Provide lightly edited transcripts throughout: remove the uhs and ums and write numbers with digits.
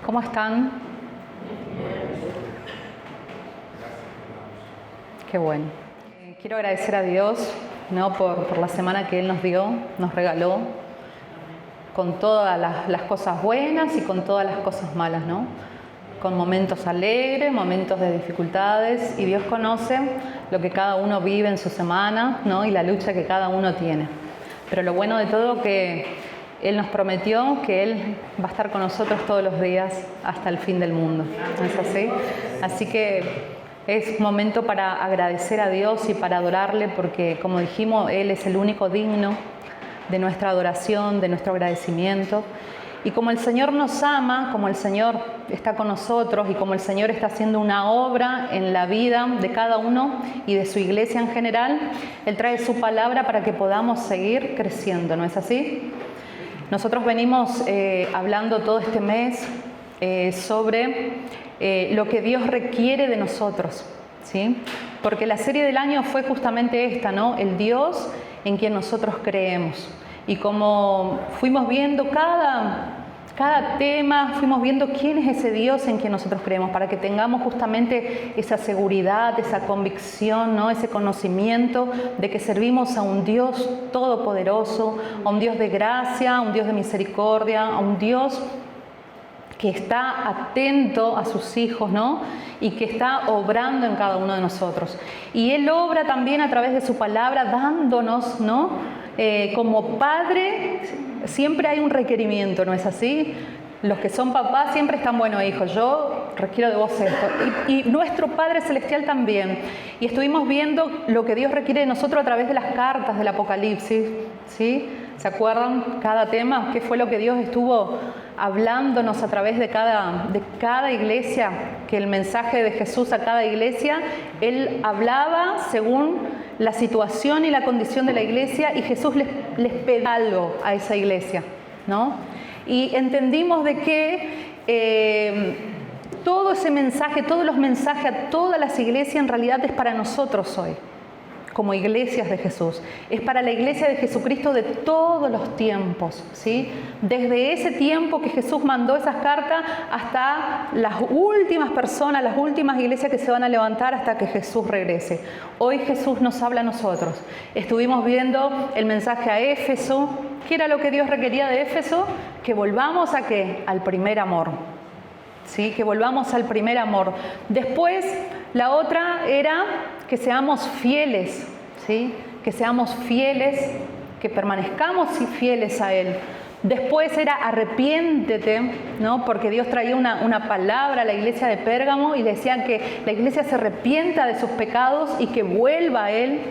¿Cómo están? Qué bueno. Quiero agradecer a Dios, ¿no? por la semana que Él nos dio, nos regaló, con todas las cosas buenas y con todas las cosas malas, ¿no? Con momentos alegres, momentos de dificultades, y Dios conoce lo que cada uno vive en su semana, ¿no? Y la lucha que cada uno tiene. Pero lo bueno de todo que Él nos prometió que Él va a estar con nosotros todos los días hasta el fin del mundo, ¿no es así? Así que es momento para agradecer a Dios y para adorarle, porque como dijimos, Él es el único digno de nuestra adoración, de nuestro agradecimiento. Y como el Señor nos ama, como el Señor está con nosotros y como el Señor está haciendo una obra en la vida de cada uno y de su iglesia en general, Él trae su palabra para que podamos seguir creciendo, ¿no es así? Nosotros venimos hablando todo este mes sobre lo que Dios requiere de nosotros, ¿sí? Porque la serie del año fue justamente esta, ¿no? El Dios en quien nosotros creemos. Y como fuimos viendo cada tema, fuimos viendo quién es ese Dios en quien nosotros creemos, para que tengamos justamente esa seguridad, esa convicción, ¿no? Ese conocimiento de que servimos a un Dios todopoderoso, a un Dios de gracia, a un Dios de misericordia, a un Dios que está atento a sus hijos, ¿no? Y que está obrando en cada uno de nosotros. Y Él obra también a través de su palabra, dándonos, ¿no? Como padre, siempre hay un requerimiento, ¿no es así? Los que son papás siempre están, bueno, hijos, yo requiero de vos esto. Y nuestro Padre Celestial también. Y estuvimos viendo lo que Dios requiere de nosotros a través de las cartas del Apocalipsis, ¿sí? ¿Se acuerdan cada tema? ¿Qué fue lo que Dios estuvo hablándonos a través de cada iglesia? Que el mensaje de Jesús a cada iglesia, Él hablaba según la situación y la condición de la iglesia, y Jesús les pedía algo a esa iglesia, ¿no? Y entendimos de que todo ese mensaje, todos los mensajes a todas las iglesias en realidad es para nosotros hoy, como iglesias de Jesús. Es para la iglesia de Jesucristo de todos los tiempos, ¿sí? Desde ese tiempo que Jesús mandó esas cartas hasta las últimas personas, las últimas iglesias que se van a levantar hasta que Jesús regrese. Hoy Jesús nos habla a nosotros. Estuvimos viendo el mensaje a Éfeso. ¿Qué era lo que Dios requería de Éfeso? Que volvamos ¿a qué? Al primer amor. ¿Sí? Que volvamos al primer amor. Después, la otra era que seamos fieles, ¿sí? Que seamos fieles, que permanezcamos fieles a Él. Después era arrepiéntete, ¿no? Porque Dios traía una palabra a la iglesia de Pérgamo y decía que la iglesia se arrepienta de sus pecados y que vuelva a Él.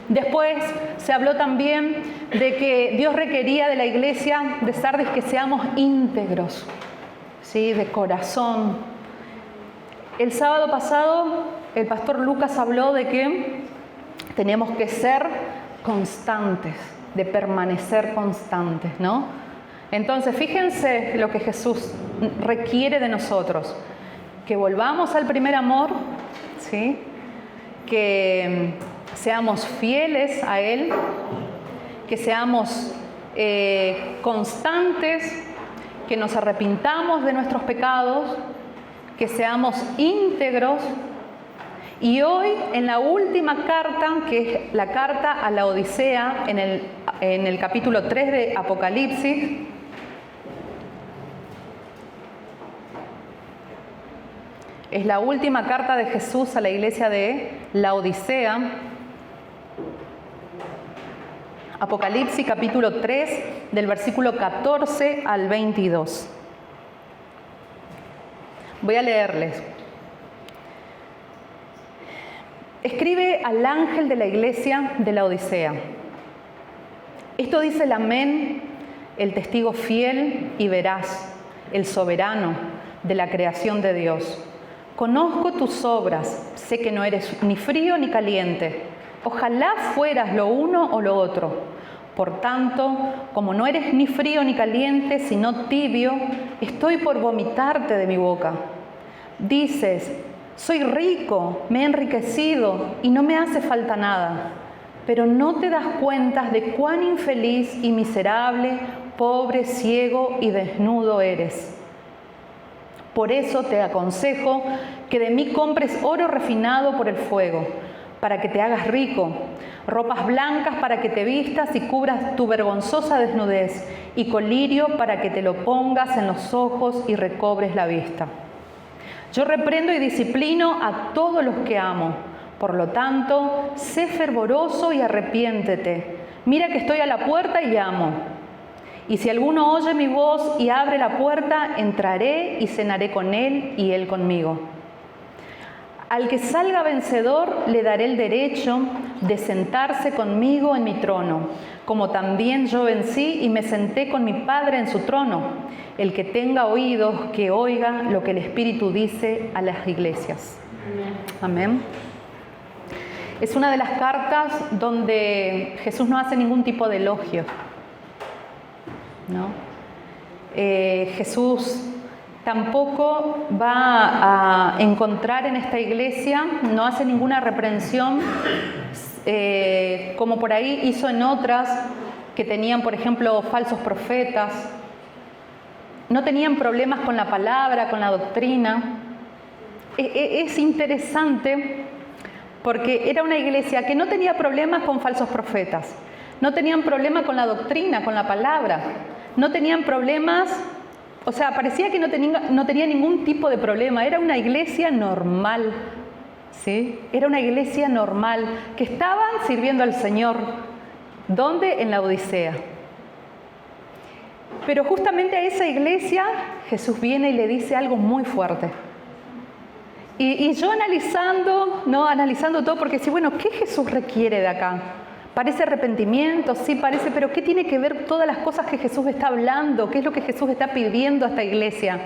Después se habló también de que Dios requería de la iglesia de Sardis que seamos íntegros, ¿sí? De corazón. El sábado pasado el pastor Lucas habló de que tenemos que ser constantes, de permanecer constantes, ¿no? Entonces, fíjense lo que Jesús requiere de nosotros: que volvamos al primer amor, ¿sí? Que seamos fieles a Él, que seamos constantes, que nos arrepintamos de nuestros pecados, que seamos íntegros. Y hoy, en la última carta, que es la carta a la Odisea, en el capítulo 3 de Apocalipsis, es la última carta de Jesús a la iglesia de la Odisea. Apocalipsis capítulo 3, del versículo 14 al 22. Voy a leerles. Escribe al ángel de la iglesia de la Odisea. Esto dice el Amén, el testigo fiel y veraz, el soberano de la creación de Dios. Conozco tus obras, sé que no eres ni frío ni caliente. Ojalá fueras lo uno o lo otro. Por tanto, como no eres ni frío ni caliente, sino tibio, estoy por vomitarte de mi boca. Dices: soy rico, me he enriquecido y no me hace falta nada. Pero no te das cuenta de cuán infeliz y miserable, pobre, ciego y desnudo eres. Por eso te aconsejo que de mí compres oro refinado por el fuego, para que te hagas rico, ropas blancas para que te vistas y cubras tu vergonzosa desnudez, y colirio para que te lo pongas en los ojos y recobres la vista. Yo reprendo y disciplino a todos los que amo. Por lo tanto, sé fervoroso y arrepiéntete. Mira que estoy a la puerta y llamo. Y si alguno oye mi voz y abre la puerta, entraré y cenaré con él y él conmigo. Al que salga vencedor le daré el derecho de sentarse conmigo en mi trono, como también yo vencí y me senté con mi Padre en su trono. El que tenga oídos, que oiga lo que el Espíritu dice a las iglesias. Amén. Es una de las cartas donde Jesús no hace ningún tipo de elogio, ¿no? Jesús tampoco va a encontrar en esta iglesia, no hace ninguna reprensión, como por ahí hizo en otras que tenían, por ejemplo, falsos profetas. No tenían problemas con la palabra, con la doctrina. Es interesante porque era una iglesia que no tenía problemas con falsos profetas, no tenían problemas con la doctrina, con la palabra, no tenían problemas, o sea, parecía que no tenía ningún tipo de problema. Era una iglesia normal, ¿sí? Era una iglesia normal que estaban sirviendo al Señor. ¿Dónde? En la Odisea. Pero justamente a esa iglesia Jesús viene y le dice algo muy fuerte. Y yo analizando todo, porque sí, bueno, ¿qué Jesús requiere de acá? Parece arrepentimiento, sí parece, pero ¿qué tiene que ver todas las cosas que Jesús está hablando? ¿Qué es lo que Jesús está pidiendo a esta iglesia?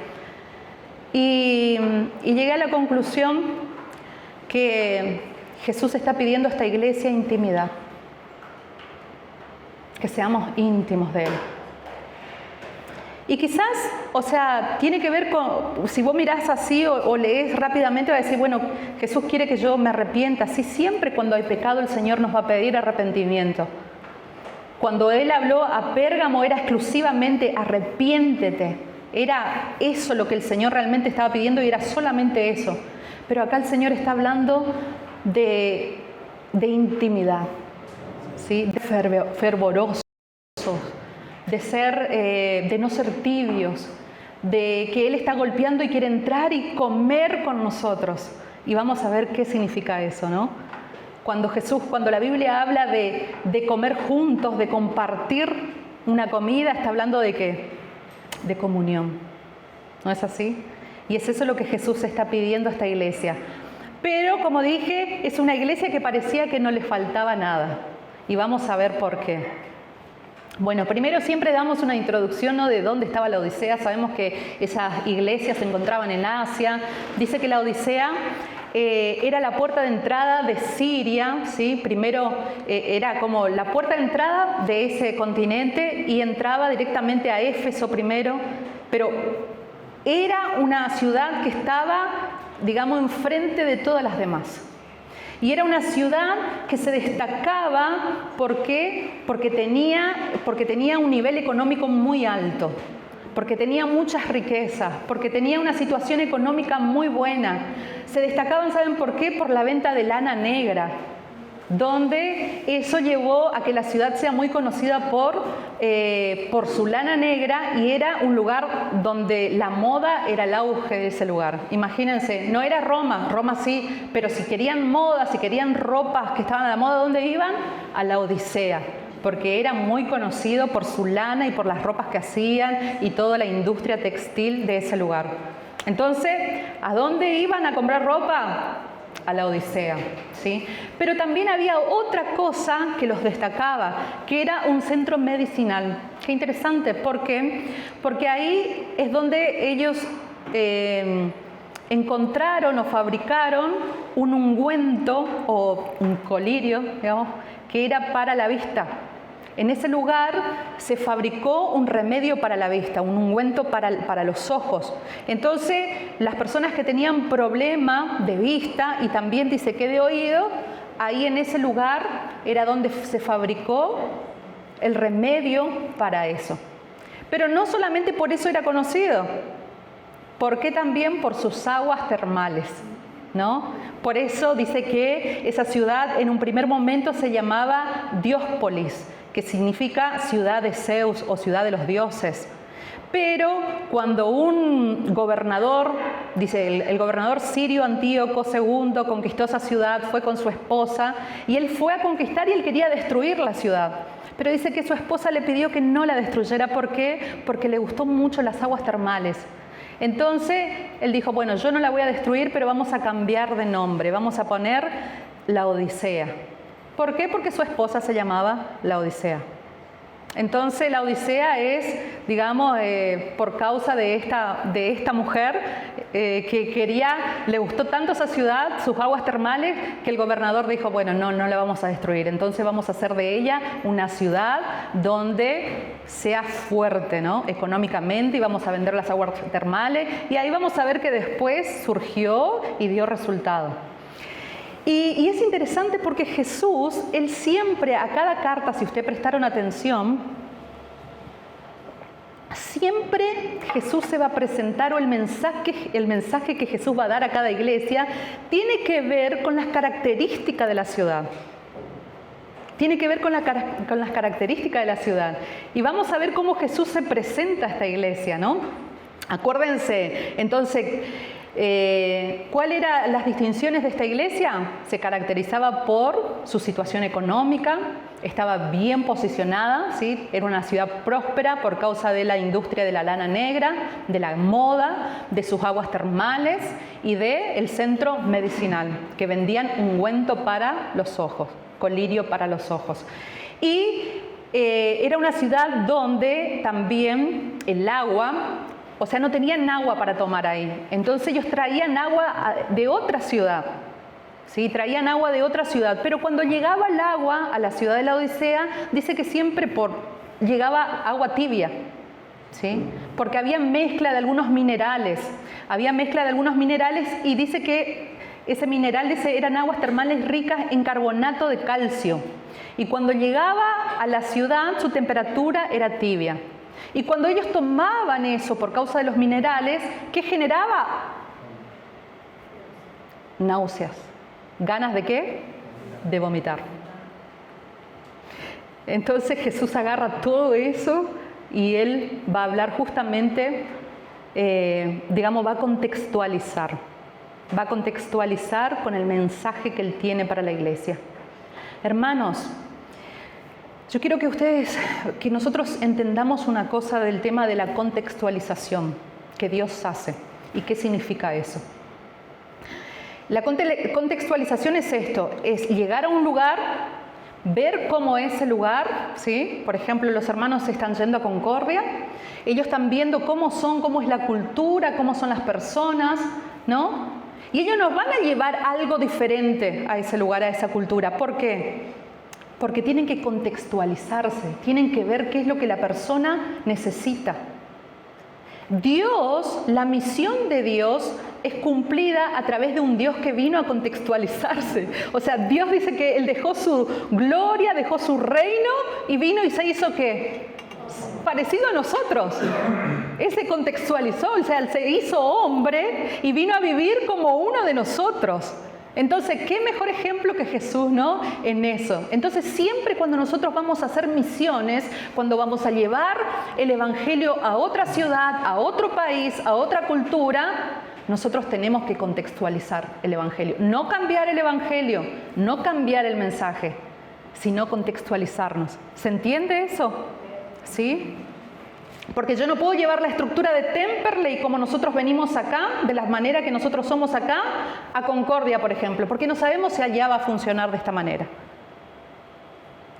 Y llegué a la conclusión que Jesús está pidiendo a esta iglesia intimidad. Que seamos íntimos de Él. Y quizás, o sea, tiene que ver con, si vos mirás así o lees rápidamente, va a decir, bueno, Jesús quiere que yo me arrepienta. Sí, siempre cuando hay pecado el Señor nos va a pedir arrepentimiento. Cuando Él habló a Pérgamo era exclusivamente arrepiéntete. Era eso lo que el Señor realmente estaba pidiendo y era solamente eso. Pero acá el Señor está hablando de intimidad, ¿sí? De fervorosos. De no ser tibios, de que Él está golpeando y quiere entrar y comer con nosotros. Y vamos a ver qué significa eso, ¿no? Cuando la Biblia habla de comer juntos, de compartir una comida, está hablando de ¿qué? De comunión. ¿No es así? Y es eso lo que Jesús está pidiendo a esta iglesia. Pero, como dije, es una iglesia que parecía que no le faltaba nada. Y vamos a ver por qué. Bueno, primero siempre damos una introducción, ¿no?, de dónde estaba la Odisea. Sabemos que esas iglesias se encontraban en Asia. Dice que la Odisea era la puerta de entrada de Siria, ¿sí? Primero era como la puerta de entrada de ese continente y entraba directamente a Éfeso primero, pero era una ciudad que estaba, digamos, enfrente de todas las demás. Y era una ciudad que se destacaba porque tenía un nivel económico muy alto, porque tenía muchas riquezas, porque tenía una situación económica muy buena. Se destacaban, ¿saben por qué? Por la venta de lana negra, donde eso llevó a que la ciudad sea muy conocida por su lana negra, y era un lugar donde la moda era el auge de ese lugar. Imagínense, no era Roma sí, pero si querían moda, si querían ropas que estaban a la moda, ¿dónde iban? A la Odisea, porque era muy conocido por su lana y por las ropas que hacían y toda la industria textil de ese lugar. Entonces, ¿a dónde iban a comprar ropa? A la Odisea, ¿sí? Pero también había otra cosa que los destacaba, que era un centro medicinal. Qué interesante, ¿por qué? Porque ahí es donde ellos encontraron o fabricaron un ungüento o un colirio, digamos, que era para la vista. En ese lugar se fabricó un remedio para la vista, un ungüento para los ojos. Entonces, las personas que tenían problema de vista y también dice que de oído, ahí en ese lugar era donde se fabricó el remedio para eso. Pero no solamente por eso era conocido, ¿Por qué también? Por sus aguas termales, ¿no? Por eso dice que esa ciudad en un primer momento se llamaba Diospolis, que significa ciudad de Zeus o ciudad de los dioses. Pero cuando un gobernador, dice el gobernador sirio Antíoco II conquistó esa ciudad, fue con su esposa y él fue a conquistar y él quería destruir la ciudad. Pero dice que su esposa le pidió que no la destruyera. ¿Por qué? Porque le gustó mucho las aguas termales. Entonces él dijo, bueno, yo no la voy a destruir, pero vamos a cambiar de nombre, vamos a poner la Odisea. ¿Por qué? Porque su esposa se llamaba la Odisea. Entonces la Odisea es, digamos, por causa de esta mujer que le gustó tanto esa ciudad, sus aguas termales, que el gobernador dijo, bueno, no la vamos a destruir. Entonces vamos a hacer de ella una ciudad donde sea fuerte, ¿no? Económicamente, y vamos a vender las aguas termales. Y ahí vamos a ver que después surgió y dio resultado. Y es interesante porque Jesús, Él siempre, a cada carta, si ustedes prestaron atención, siempre Jesús se va a presentar, o el mensaje que Jesús va a dar a cada iglesia, tiene que ver con las características de la ciudad. Tiene que ver con las características de la ciudad. Y vamos a ver cómo Jesús se presenta a esta iglesia, ¿no? Acuérdense, entonces, ¿cuáles eran las distinciones de esta iglesia? Se caracterizaba por su situación económica, estaba bien posicionada, ¿sí? Era una ciudad próspera por causa de la industria de la lana negra, de la moda, de sus aguas termales y del centro medicinal, que vendían ungüento para los ojos, colirio para los ojos. Y era una ciudad donde también el agua, o sea, no tenían agua para tomar ahí. Entonces ellos traían agua de otra ciudad. ¿Sí? Traían agua de otra ciudad. Pero cuando llegaba el agua a la ciudad de la Odisea, dice que siempre llegaba agua tibia. ¿Sí? Porque había mezcla de algunos minerales. Y dice que ese mineral eran aguas termales ricas en carbonato de calcio. Y cuando llegaba a la ciudad, su temperatura era tibia. Y cuando ellos tomaban eso por causa de los minerales, ¿qué generaba? Náuseas. ¿Ganas de qué? De vomitar. Entonces Jesús agarra todo eso y Él va a hablar justamente, va a contextualizar. Va a contextualizar con el mensaje que Él tiene para la iglesia. Hermanos, yo quiero que nosotros entendamos una cosa del tema de la contextualización que Dios hace y qué significa eso. La contextualización es esto, es llegar a un lugar, ver cómo es el lugar, ¿sí? Por ejemplo, los hermanos están yendo a Concordia, ellos están viendo cómo es la cultura, cómo son las personas, ¿no? Y ellos nos van a llevar algo diferente a ese lugar, a esa cultura. ¿Por qué? Porque tienen que contextualizarse, tienen que ver qué es lo que la persona necesita. Dios, la misión de Dios es cumplida a través de un Dios que vino a contextualizarse. O sea, Dios dice que Él dejó su gloria, dejó su reino y vino y se hizo ¿qué? Parecido a nosotros. Él se contextualizó, o sea, Él se hizo hombre y vino a vivir como uno de nosotros. Entonces, ¿qué mejor ejemplo que Jesús, ¿no? En eso. Entonces, siempre cuando nosotros vamos a hacer misiones, cuando vamos a llevar el Evangelio a otra ciudad, a otro país, a otra cultura, nosotros tenemos que contextualizar el Evangelio. No cambiar el Evangelio, no cambiar el mensaje, sino contextualizarnos. ¿Se entiende eso? ¿Sí? Porque yo no puedo llevar la estructura de Temperley como nosotros venimos acá, de la manera que nosotros somos acá, a Concordia, por ejemplo, porque no sabemos si allá va a funcionar de esta manera.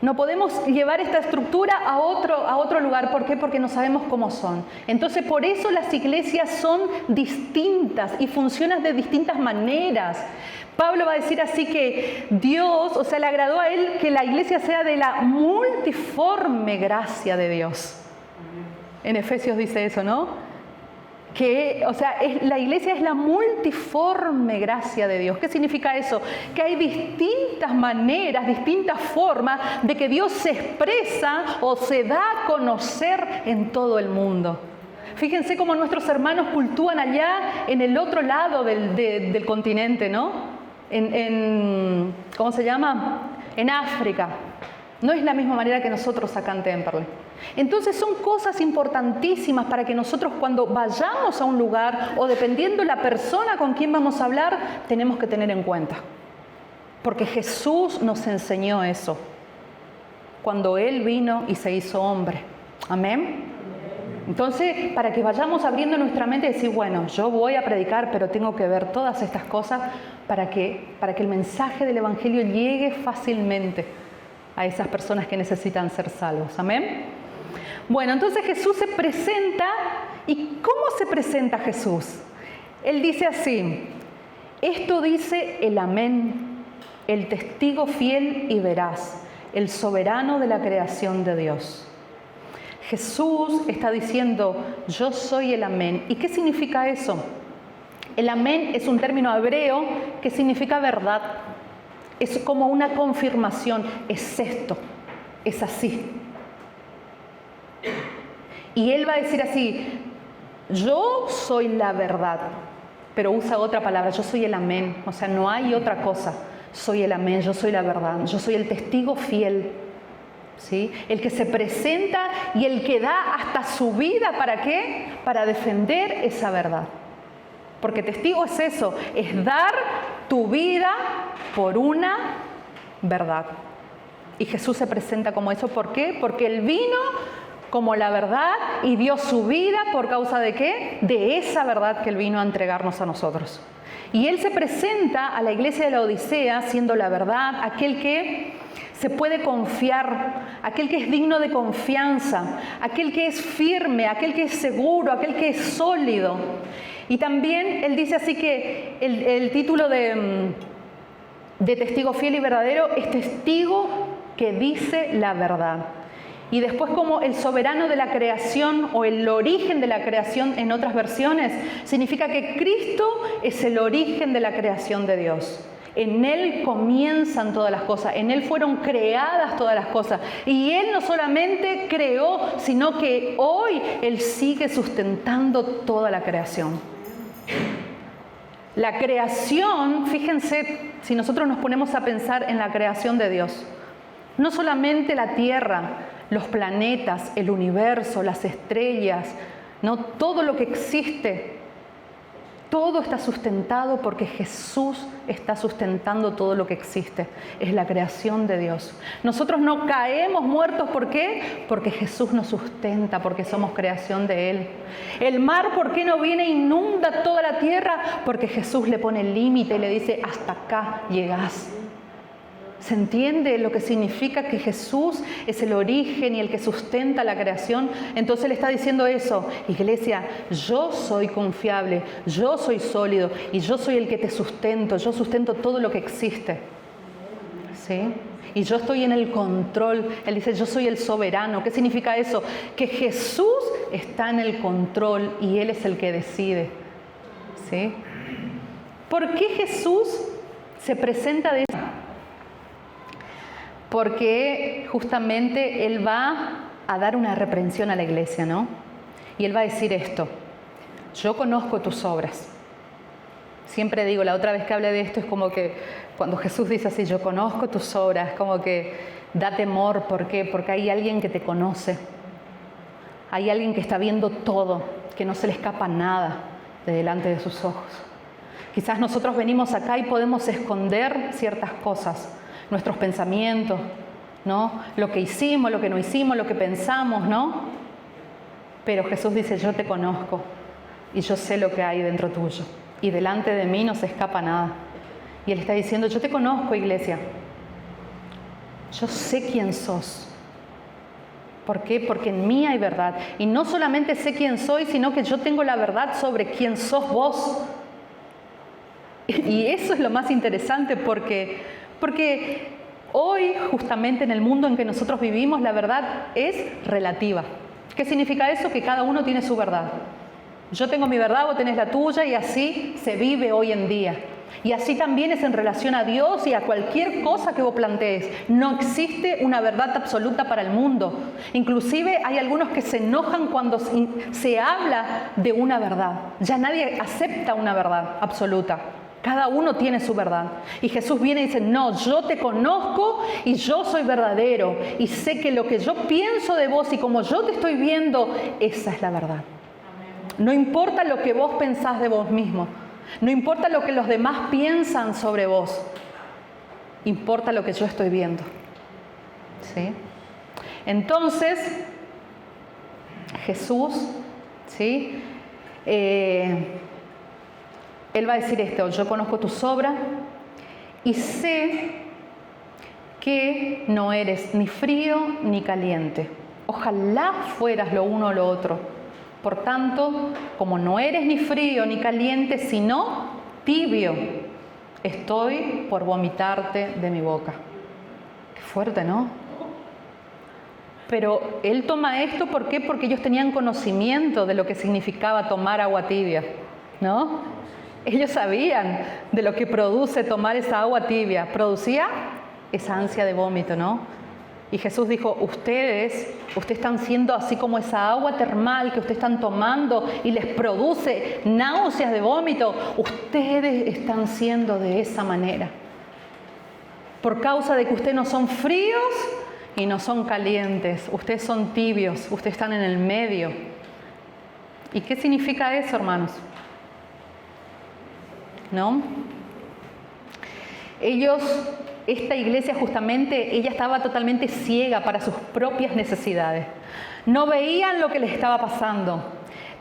No podemos llevar esta estructura a otro lugar. ¿Por qué? Porque no sabemos cómo son. Entonces, por eso las iglesias son distintas y funcionan de distintas maneras. Pablo va a decir así que Dios, o sea, le agradó a él que la iglesia sea de la multiforme gracia de Dios. En Efesios dice eso, ¿no? Que, o sea, la iglesia es la multiforme gracia de Dios. ¿Qué significa eso? Que hay distintas maneras, distintas formas de que Dios se expresa o se da a conocer en todo el mundo. Fíjense cómo nuestros hermanos cultúan allá en el otro lado del continente, ¿no? ¿Cómo se llama? En África. No es la misma manera que nosotros acá en Temperley. Entonces son cosas importantísimas para que nosotros cuando vayamos a un lugar o dependiendo la persona con quien vamos a hablar, tenemos que tener en cuenta. Porque Jesús nos enseñó eso cuando Él vino y se hizo hombre. Amén. Entonces, para que vayamos abriendo nuestra mente y decir, bueno, yo voy a predicar, pero tengo que ver todas estas cosas para que el mensaje del Evangelio llegue fácilmente a esas personas que necesitan ser salvos. Amén. Bueno, entonces Jesús se presenta. ¿Y cómo se presenta Jesús? Él dice así: esto dice el Amén, el testigo fiel y veraz, el soberano de la creación de Dios. Jesús está diciendo, yo soy el Amén. ¿Y qué significa eso? El Amén es un término hebreo que significa verdad. Es como una confirmación, es esto, es así. Y Él va a decir así, yo soy la verdad, pero usa otra palabra, yo soy el Amén, o sea, no hay otra cosa. Soy el Amén, yo soy la verdad, yo soy el testigo fiel, ¿sí? El que se presenta y el que da hasta su vida, ¿para qué? Para defender esa verdad. Porque testigo es eso, es dar tu vida por una verdad. Y Jesús se presenta como eso, ¿por qué? Porque Él vino como la verdad y dio su vida por causa de ¿qué? De esa verdad que Él vino a entregarnos a nosotros. Y Él se presenta a la iglesia de la Odisea siendo la verdad, aquel que se puede confiar, aquel que es digno de confianza, aquel que es firme, aquel que es seguro, aquel que es sólido. Y también Él dice así que el título de testigo fiel y verdadero es testigo que dice la verdad. Y después como el soberano de la creación o el origen de la creación en otras versiones, significa que Cristo es el origen de la creación de Dios. En Él comienzan todas las cosas, en Él fueron creadas todas las cosas. Y Él no solamente creó, sino que hoy Él sigue sustentando toda la creación. La creación, fíjense, si nosotros nos ponemos a pensar en la creación de Dios, no solamente la tierra, los planetas, el universo, las estrellas, ¿no? Todo lo que existe, todo está sustentado porque Jesús está sustentando todo lo que existe. Es la creación de Dios. Nosotros no caemos muertos, ¿por qué? Porque Jesús nos sustenta, porque somos creación de Él. El mar, ¿por qué no viene e inunda toda la tierra? Porque Jesús le pone el límite y le dice, hasta acá llegás. ¿Se entiende lo que significa que Jesús es el origen y el que sustenta la creación? Entonces Él está diciendo eso, iglesia, yo soy confiable, yo soy sólido y yo soy el que te sustento, yo sustento todo lo que existe. ¿Sí? Y yo estoy en el control. Él dice, yo soy el soberano. ¿Qué significa eso? Que Jesús está en el control y Él es el que decide. ¿Sí? ¿Por qué Jesús se presenta de esa manera? Porque justamente Él va a dar una reprensión a la iglesia, ¿no? Y Él va a decir esto, yo conozco tus obras. Siempre digo, la otra vez que hablé de esto es como que cuando Jesús dice así, yo conozco tus obras, como que da temor. ¿Por qué? Porque hay alguien que te conoce. Hay alguien que está viendo todo, que no se le escapa nada de delante de sus ojos. Quizás nosotros venimos acá y podemos esconder ciertas cosas, nuestros pensamientos, ¿no? Lo que hicimos, lo que no hicimos, lo que pensamos, ¿no? Pero Jesús dice, yo te conozco y yo sé lo que hay dentro tuyo. Y delante de mí no se escapa nada. Y Él está diciendo, yo te conozco, iglesia. Yo sé quién sos. ¿Por qué? Porque en mí hay verdad. Y no solamente sé quién soy, sino que yo tengo la verdad sobre quién sos vos. Y eso es lo más interesante porque hoy, justamente en el mundo en que nosotros vivimos, la verdad es relativa. ¿Qué significa eso? Que cada uno tiene su verdad. Yo tengo mi verdad, vos tenés la tuya y así se vive hoy en día. Y así también es en relación a Dios y a cualquier cosa que vos plantees. No existe una verdad absoluta para el mundo. Inclusive hay algunos que se enojan cuando se habla de una verdad. Ya nadie acepta una verdad absoluta. Cada uno tiene su verdad. Y Jesús viene y dice, no, yo te conozco y yo soy verdadero. Y sé que lo que yo pienso de vos y como yo te estoy viendo, esa es la verdad. No importa lo que vos pensás de vos mismo. No importa lo que los demás piensan sobre vos. Importa lo que yo estoy viendo. ¿Sí? Entonces, Jesús, ¿sí? Él va a decir esto: yo conozco tus obras y sé que no eres ni frío ni caliente. Ojalá fueras lo uno o lo otro. Por tanto, como no eres ni frío ni caliente, sino tibio, estoy por vomitarte de mi boca. Qué fuerte, ¿no? Pero él toma esto, ¿por qué? Porque ellos tenían conocimiento de lo que significaba tomar agua tibia, ¿no? Ellos sabían de lo que produce tomar esa agua tibia. Producía esa ansia de vómito, ¿no? Y Jesús dijo, ustedes están siendo así como esa agua termal que ustedes están tomando y les produce náuseas de vómito. Ustedes están siendo de esa manera. Por causa de que ustedes no son fríos y no son calientes. Ustedes son tibios, ustedes están en el medio. ¿Y qué significa eso, hermanos? ¿No? Esta iglesia justamente, ella estaba totalmente ciega para sus propias necesidades. No veían lo que les estaba pasando.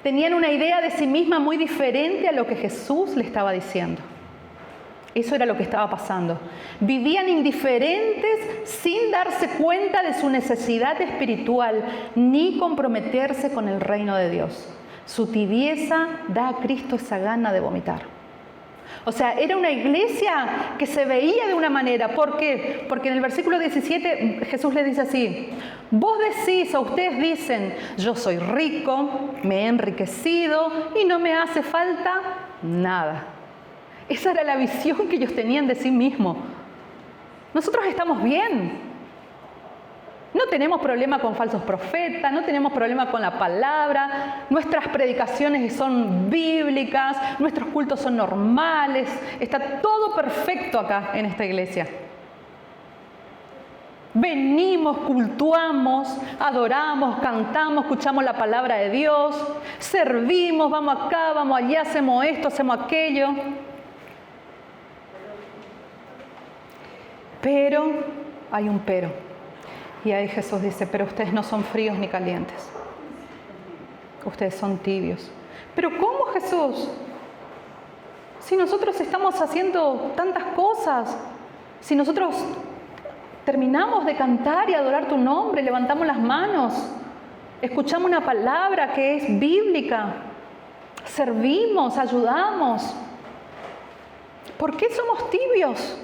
Tenían una idea de sí misma muy diferente a lo que Jesús le estaba diciendo. Eso era lo que estaba pasando. Vivían indiferentes sin darse cuenta de su necesidad espiritual ni comprometerse con el reino de Dios. Su tibieza da a Cristo esa gana de vomitar. O sea, era una iglesia que se veía de una manera. ¿Por qué? Porque en el versículo 17 Jesús le dice así: vos decís o ustedes dicen, yo soy rico, me he enriquecido y no me hace falta nada. Esa era la visión que ellos tenían de sí mismos. Nosotros estamos bien. No tenemos problema con falsos profetas, no tenemos problema con la palabra, nuestras predicaciones son bíblicas, nuestros cultos son normales, está todo perfecto acá en esta iglesia. Venimos, cultuamos, adoramos, cantamos, escuchamos la palabra de Dios, servimos, vamos acá, vamos allá, hacemos esto, hacemos aquello. Pero, hay un pero. Y ahí Jesús dice, pero ustedes no son fríos ni calientes. Ustedes son tibios. ¿Pero cómo, Jesús? Si nosotros estamos haciendo tantas cosas, si nosotros terminamos de cantar y adorar tu nombre, levantamos las manos, escuchamos una palabra que es bíblica, servimos, ayudamos, ¿por qué somos tibios?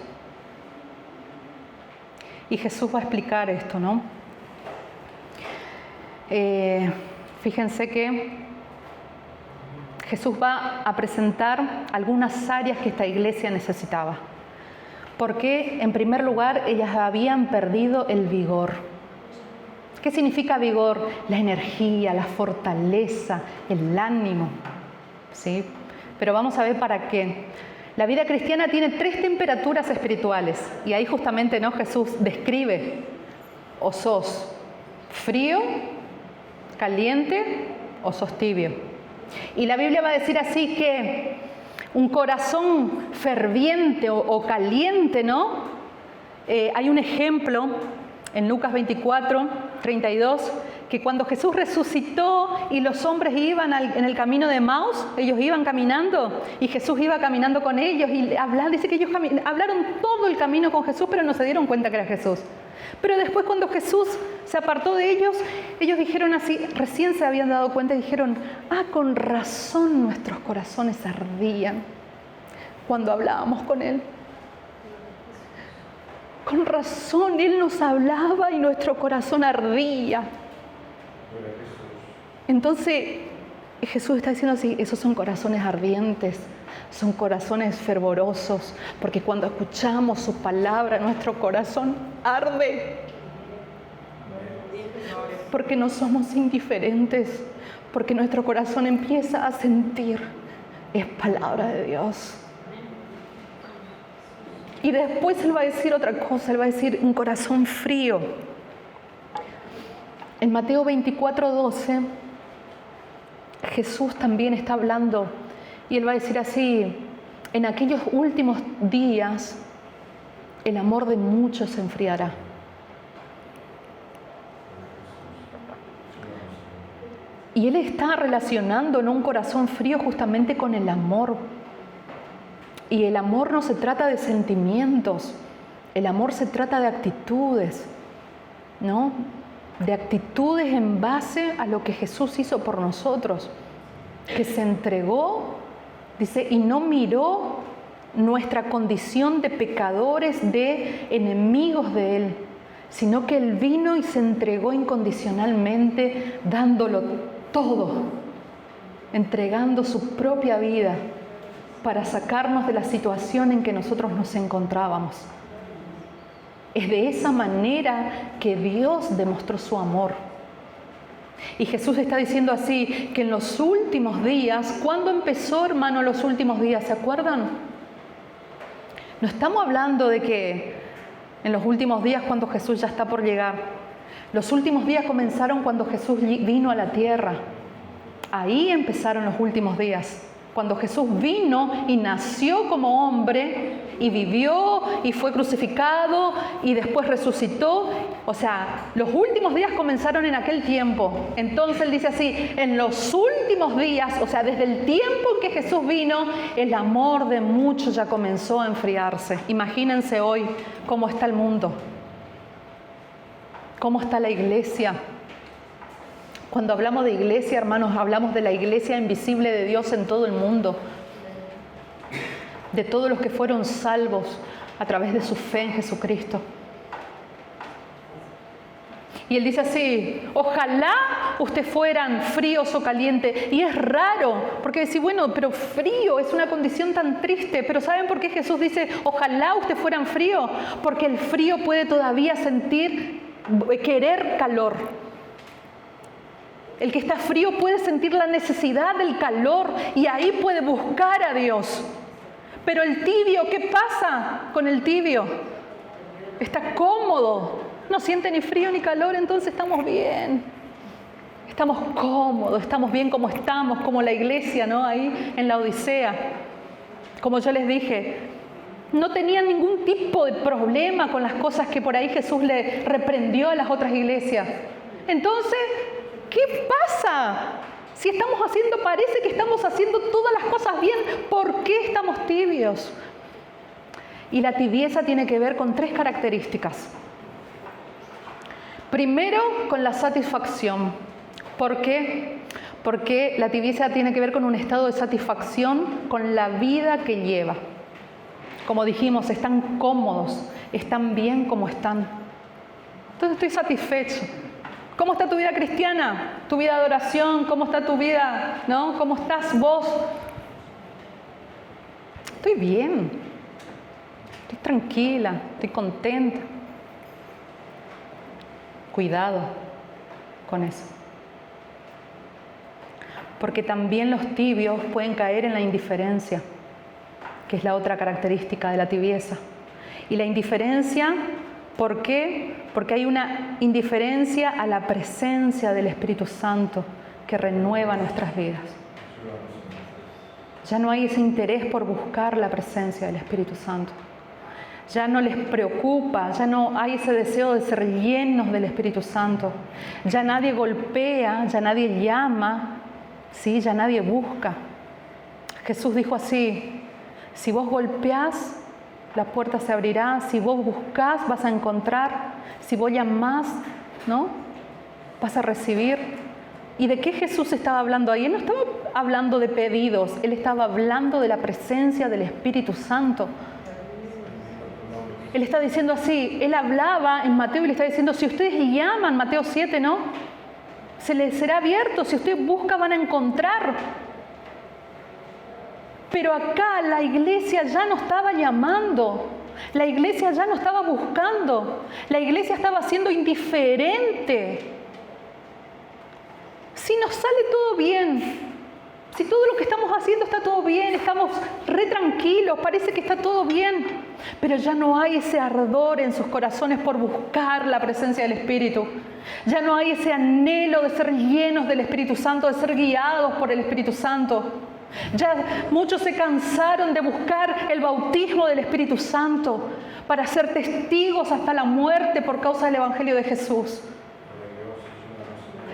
Y Jesús va a explicar esto, ¿no? Fíjense que Jesús va a presentar algunas áreas que esta iglesia necesitaba. Porque, en primer lugar, ellas habían perdido el vigor. ¿Qué significa vigor? La energía, la fortaleza, el ánimo, ¿sí? Pero vamos a ver para qué. La vida cristiana tiene 3 temperaturas espirituales y ahí justamente, ¿no? Jesús describe: o sos frío, caliente o sos tibio. Y la Biblia va a decir así que un corazón ferviente o caliente, ¿no? Hay un ejemplo en Lucas 24, 32, que cuando Jesús resucitó y los hombres iban en el camino de Emaús, ellos iban caminando y Jesús iba caminando con ellos y dice que ellos hablaron todo el camino con Jesús, pero no se dieron cuenta que era Jesús. Pero después, cuando Jesús se apartó de ellos dijeron así, recién se habían dado cuenta y dijeron: con razón nuestros corazones ardían cuando hablábamos con Él. Con razón Él nos hablaba y nuestro corazón ardía. Entonces, Jesús está diciendo así, esos son corazones ardientes, son corazones fervorosos, porque cuando escuchamos su palabra, nuestro corazón arde. Porque no somos indiferentes, porque nuestro corazón empieza a sentir, es palabra de Dios. Y después Él va a decir otra cosa, Él va a decir un corazón frío. En Mateo 24:12, Jesús también está hablando y Él va a decir así, en aquellos últimos días el amor de muchos se enfriará. Y Él está relacionando, ¿no?, un corazón frío justamente con el amor. Y el amor no se trata de sentimientos, el amor se trata de actitudes, ¿no? De actitudes en base a lo que Jesús hizo por nosotros, que se entregó, dice, y no miró nuestra condición de pecadores, de enemigos de Él, sino que Él vino y se entregó incondicionalmente, dándolo todo, entregando su propia vida para sacarnos de la situación en que nosotros nos encontrábamos. Es de esa manera que Dios demostró su amor. Y Jesús está diciendo así, que en los últimos días, ¿cuándo empezó, hermano, los últimos días? ¿Se acuerdan? No estamos hablando de que en los últimos días cuando Jesús ya está por llegar. Los últimos días comenzaron cuando Jesús vino a la tierra. Ahí empezaron los últimos días. Cuando Jesús vino y nació como hombre y vivió y fue crucificado y después resucitó. O sea, los últimos días comenzaron en aquel tiempo. Entonces Él dice así, en los últimos días, o sea, desde el tiempo en que Jesús vino, el amor de muchos ya comenzó a enfriarse. Imagínense hoy cómo está el mundo, cómo está la iglesia. Cuando hablamos de iglesia, hermanos, hablamos de la iglesia invisible de Dios en todo el mundo, de todos los que fueron salvos a través de su fe en Jesucristo. Y Él dice así, ojalá ustedes fueran fríos o calientes. Y es raro, porque decir, bueno, pero frío es una condición tan triste. Pero ¿saben por qué Jesús dice, ojalá ustedes fueran fríos? Porque el frío puede todavía querer calor. El que está frío puede sentir la necesidad del calor y ahí puede buscar a Dios. Pero el tibio, ¿qué pasa con el tibio? Está cómodo, no siente ni frío ni calor, entonces estamos bien. Estamos cómodos, estamos bien como estamos, como la iglesia, ¿no? Ahí en la Odisea. Como yo les dije, no tenían ningún tipo de problema con las cosas que por ahí Jesús le reprendió a las otras iglesias. Entonces, ¿qué pasa? Si parece que estamos haciendo todas las cosas bien, ¿por qué estamos tibios? Y la tibieza tiene que ver con 3 características. Primero, con la satisfacción. ¿Por qué? Porque la tibieza tiene que ver con un estado de satisfacción con la vida que lleva. Como dijimos, están cómodos, están bien como están. Entonces estoy satisfecho. ¿Cómo está tu vida cristiana? ¿Tu vida de oración? ¿Cómo está tu vida? ¿No? ¿Cómo estás vos? Estoy bien. Estoy tranquila, estoy contenta. Cuidado con eso. Porque también los tibios pueden caer en la indiferencia, que es la otra característica de la tibieza. Y la indiferencia, ¿por qué? Porque hay una indiferencia a la presencia del Espíritu Santo que renueva nuestras vidas. Ya no hay ese interés por buscar la presencia del Espíritu Santo. Ya no les preocupa, ya no hay ese deseo de ser llenos del Espíritu Santo. Ya nadie golpea, ya nadie llama, ¿sí? Ya nadie busca. Jesús dijo así, si vos golpeás, la puerta se abrirá, si vos buscás, vas a encontrar, si vos llamás, ¿no? Vas a recibir. ¿Y de qué Jesús estaba hablando ahí? Él no estaba hablando de pedidos, Él estaba hablando de la presencia del Espíritu Santo. Él está diciendo así, Él hablaba en Mateo y le está diciendo, si ustedes llaman, Mateo 7, ¿no? Se les será abierto. Si usted busca, van a encontrar. Pero acá la iglesia ya no estaba llamando. La iglesia ya no estaba buscando. La iglesia estaba siendo indiferente. Si nos sale todo bien, si todo lo que estamos haciendo está todo bien, estamos re tranquilos, parece que está todo bien, pero ya no hay ese ardor en sus corazones por buscar la presencia del Espíritu. Ya no hay ese anhelo de ser llenos del Espíritu Santo, de ser guiados por el Espíritu Santo. Ya muchos se cansaron de buscar el bautismo del Espíritu Santo para ser testigos hasta la muerte por causa del Evangelio de Jesús.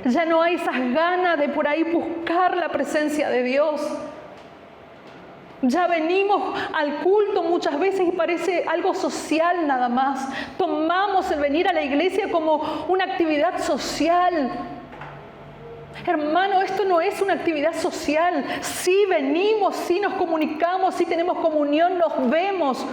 Ya no hay esas ganas de por ahí buscar la presencia de Dios. Ya venimos al culto muchas veces y parece algo social nada más. Tomamos el venir a la iglesia como una actividad social. Hermano, esto no es una actividad social. Sí venimos, sí nos comunicamos, sí tenemos comunión, nos vemos.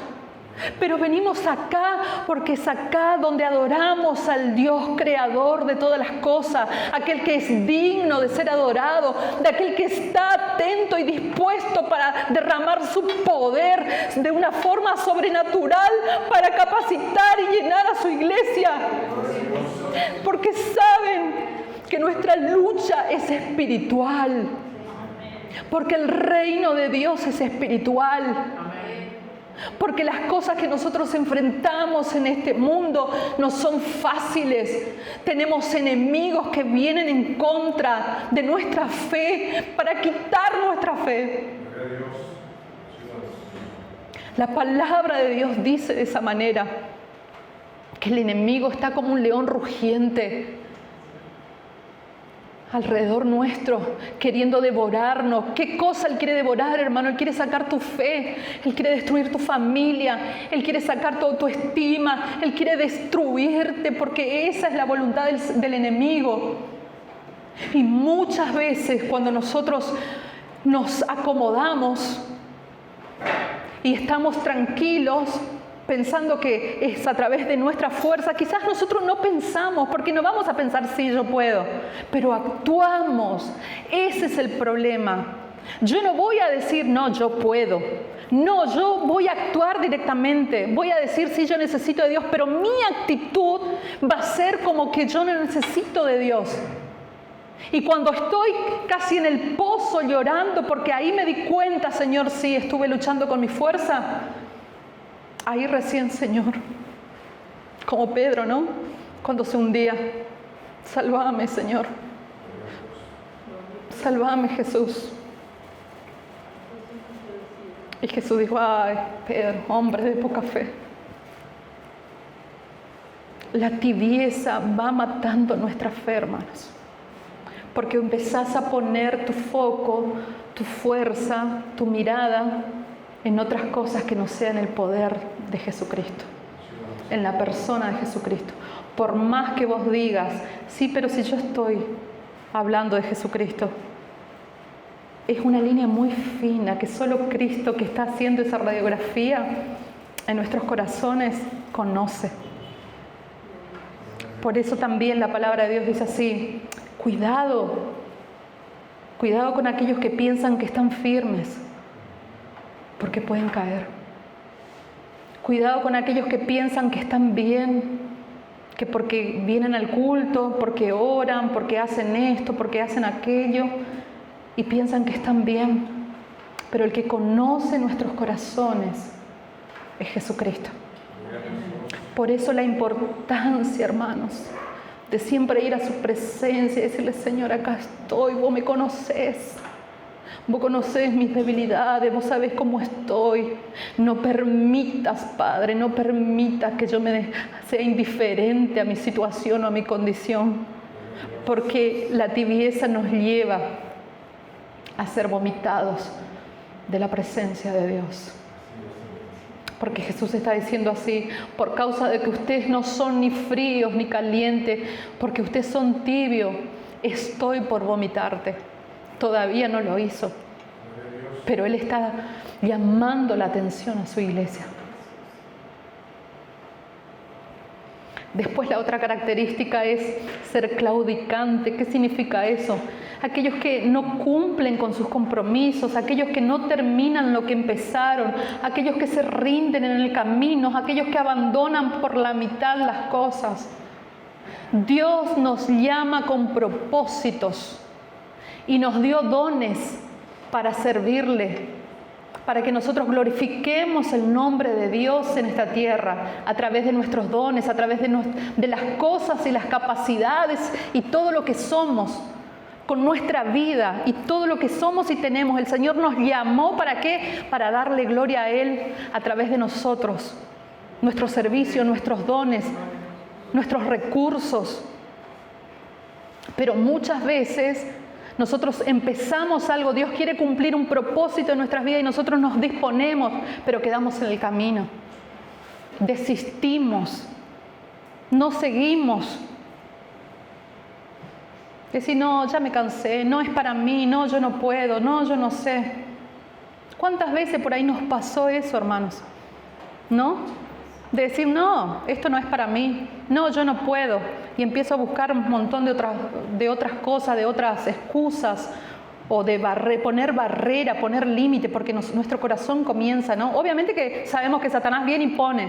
Pero venimos acá porque es acá donde adoramos al Dios creador de todas las cosas, aquel que es digno de ser adorado, de aquel que está atento y dispuesto para derramar su poder de una forma sobrenatural para capacitar y llenar a su iglesia. Porque saben que nuestra lucha es espiritual, porque el reino de Dios es espiritual. Porque las cosas que nosotros enfrentamos en este mundo no son fáciles. Tenemos enemigos que vienen en contra de nuestra fe para quitar nuestra fe. La palabra de Dios dice de esa manera, que el enemigo está como un león rugiente alrededor nuestro, queriendo devorarnos. ¿Qué cosa Él quiere devorar, hermano? Él quiere sacar tu fe, Él quiere destruir tu familia, Él quiere sacar tu autoestima, Él quiere destruirte, porque esa es la voluntad del enemigo. Y muchas veces cuando nosotros nos acomodamos y estamos tranquilos, pensando que es a través de nuestra fuerza, quizás nosotros no pensamos, porque no vamos a pensar sí, yo puedo, pero actuamos. Ese es el problema. Yo no voy a decir no, yo puedo. No, yo voy a actuar directamente. Voy a decir sí, yo necesito de Dios, pero mi actitud va a ser como que yo no necesito de Dios. Y cuando estoy casi en el pozo llorando, porque ahí me di cuenta, Señor, sí, estuve luchando con mi fuerza. Ahí recién, Señor, como Pedro, ¿no? Cuando se hundía, sálvame, Señor. Sálvame, Jesús. Y Jesús dijo, ay, Pedro, hombre de poca fe. La tibieza va matando nuestra fe, hermanos. Porque empezás a poner tu foco, tu fuerza, tu mirada en otras cosas que no sean el poder de Jesucristo, en la persona de Jesucristo. Por más que vos digas, sí, pero si yo estoy hablando de Jesucristo, es una línea muy fina que solo Cristo, que está haciendo esa radiografía en nuestros corazones, conoce. Por eso también la palabra de Dios dice así, cuidado con aquellos que piensan que están firmes, porque pueden caer. Cuidado con aquellos que piensan que están bien, que porque vienen al culto, porque oran, porque hacen esto, porque hacen aquello, y piensan que están bien. Pero el que conoce nuestros corazones es Jesucristo. Por eso la importancia, hermanos, de siempre ir a su presencia y decirle, Señor, acá estoy, vos me conocés. Vos conocés mis debilidades, vos sabés cómo estoy. No permitas, Padre, no permitas que yo sea indiferente a mi situación o a mi condición. Porque la tibieza nos lleva a ser vomitados de la presencia de Dios. Porque Jesús está diciendo así, por causa de que ustedes no son ni fríos ni calientes, porque ustedes son tibios, estoy por vomitarte. Todavía no lo hizo, pero Él está llamando la atención a su iglesia. Después la otra característica es ser claudicante. ¿Qué significa eso? Aquellos que no cumplen con sus compromisos, aquellos que no terminan lo que empezaron, aquellos que se rinden en el camino, aquellos que abandonan por la mitad las cosas. Dios nos llama con propósitos y nos dio dones para servirle, para que nosotros glorifiquemos el nombre de Dios en esta tierra, a través de nuestros dones, a través de las cosas y las capacidades y todo lo que somos, con nuestra vida y todo lo que somos y tenemos. El Señor nos llamó, ¿para qué? Para darle gloria a Él a través de nosotros, nuestro servicio, nuestros dones, nuestros recursos. Pero muchas veces nosotros empezamos algo, Dios quiere cumplir un propósito en nuestras vidas y nosotros nos disponemos, pero quedamos en el camino. Desistimos, no seguimos. Decir, no, ya me cansé, no es para mí, no, yo no puedo, no, yo no sé. ¿Cuántas veces por ahí nos pasó eso, hermanos? ¿No? De decir, no, esto no es para mí, no, yo no puedo. Y empiezo a buscar un montón de otras cosas, de otras excusas, o de poner barrera, poner límite, porque nuestro corazón comienza, ¿no? Obviamente que sabemos que Satanás viene y pone,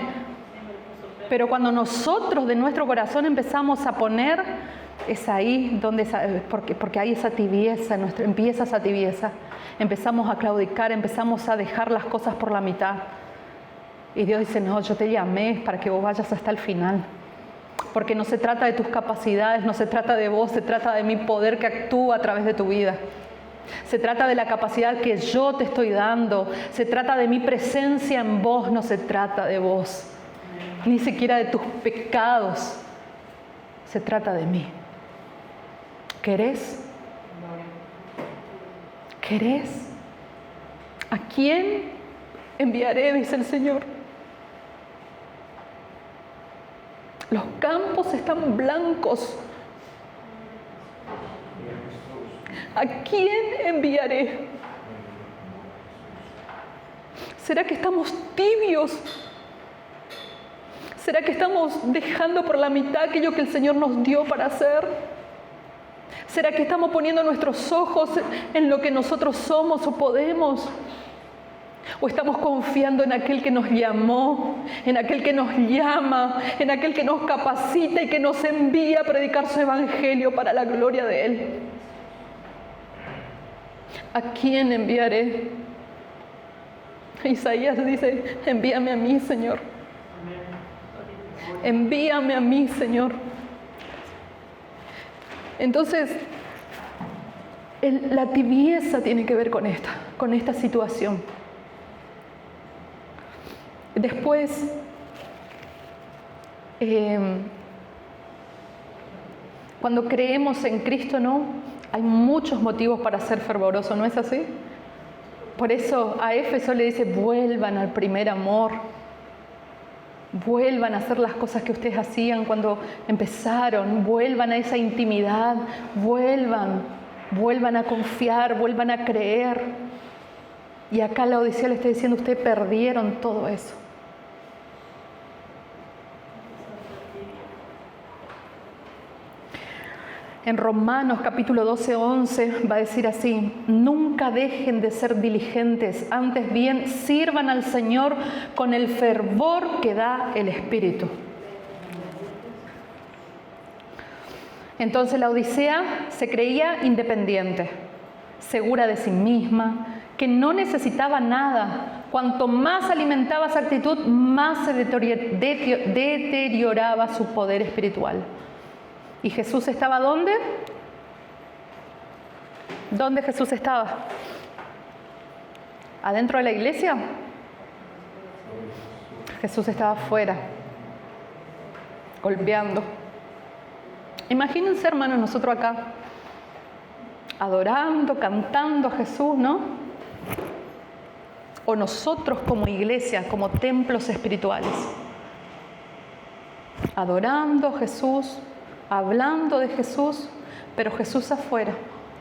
pero cuando nosotros de nuestro corazón empezamos a poner, es ahí donde, porque hay esa tibieza, empieza esa tibieza, empezamos a claudicar, empezamos a dejar las cosas por la mitad. Y Dios dice, no, yo te llamé para que vos vayas hasta el final. Porque no se trata de tus capacidades, no se trata de vos, se trata de mi poder que actúa a través de tu vida. Se trata de la capacidad que yo te estoy dando. Se trata de mi presencia en vos, no se trata de vos. Ni siquiera de tus pecados. Se trata de mí. ¿Querés? ¿Querés? ¿A quién enviaré? Dice el Señor. Los campos están blancos. ¿A quién enviaré? ¿Será que estamos tibios? ¿Será que estamos dejando por la mitad aquello que el Señor nos dio para hacer? ¿Será que estamos poniendo nuestros ojos en lo que nosotros somos o podemos? ¿O estamos confiando en aquel que nos llamó, en aquel que nos llama, en aquel que nos capacita y que nos envía a predicar su evangelio para la gloria de Él? ¿A quién enviaré? Isaías dice, envíame a mí, Señor. Envíame a mí, Señor. Entonces, la tibieza tiene que ver con esta situación. Después, cuando creemos en Cristo, ¿no? Hay muchos motivos para ser fervoroso, ¿no es así? Por eso a Éfeso le dice, vuelvan al primer amor. Vuelvan a hacer las cosas que ustedes hacían cuando empezaron. Vuelvan a esa intimidad. Vuelvan a confiar, vuelvan a creer. Y acá la Odisea le está diciendo, ustedes perdieron todo eso. En Romanos capítulo 12, 11 va a decir así, nunca dejen de ser diligentes, antes bien sirvan al Señor con el fervor que da el Espíritu. Entonces la Odisea se creía independiente, segura de sí misma, que no necesitaba nada. Cuanto más alimentaba esa actitud, más se deterioraba su poder espiritual. ¿Y Jesús estaba dónde? ¿Dónde Jesús estaba? ¿Adentro de la iglesia? Jesús estaba afuera, golpeando. Imagínense, hermanos, nosotros acá, adorando, cantando a Jesús, ¿no? O nosotros como iglesia, como templos espirituales, adorando a Jesús, hablando de Jesús, pero Jesús afuera.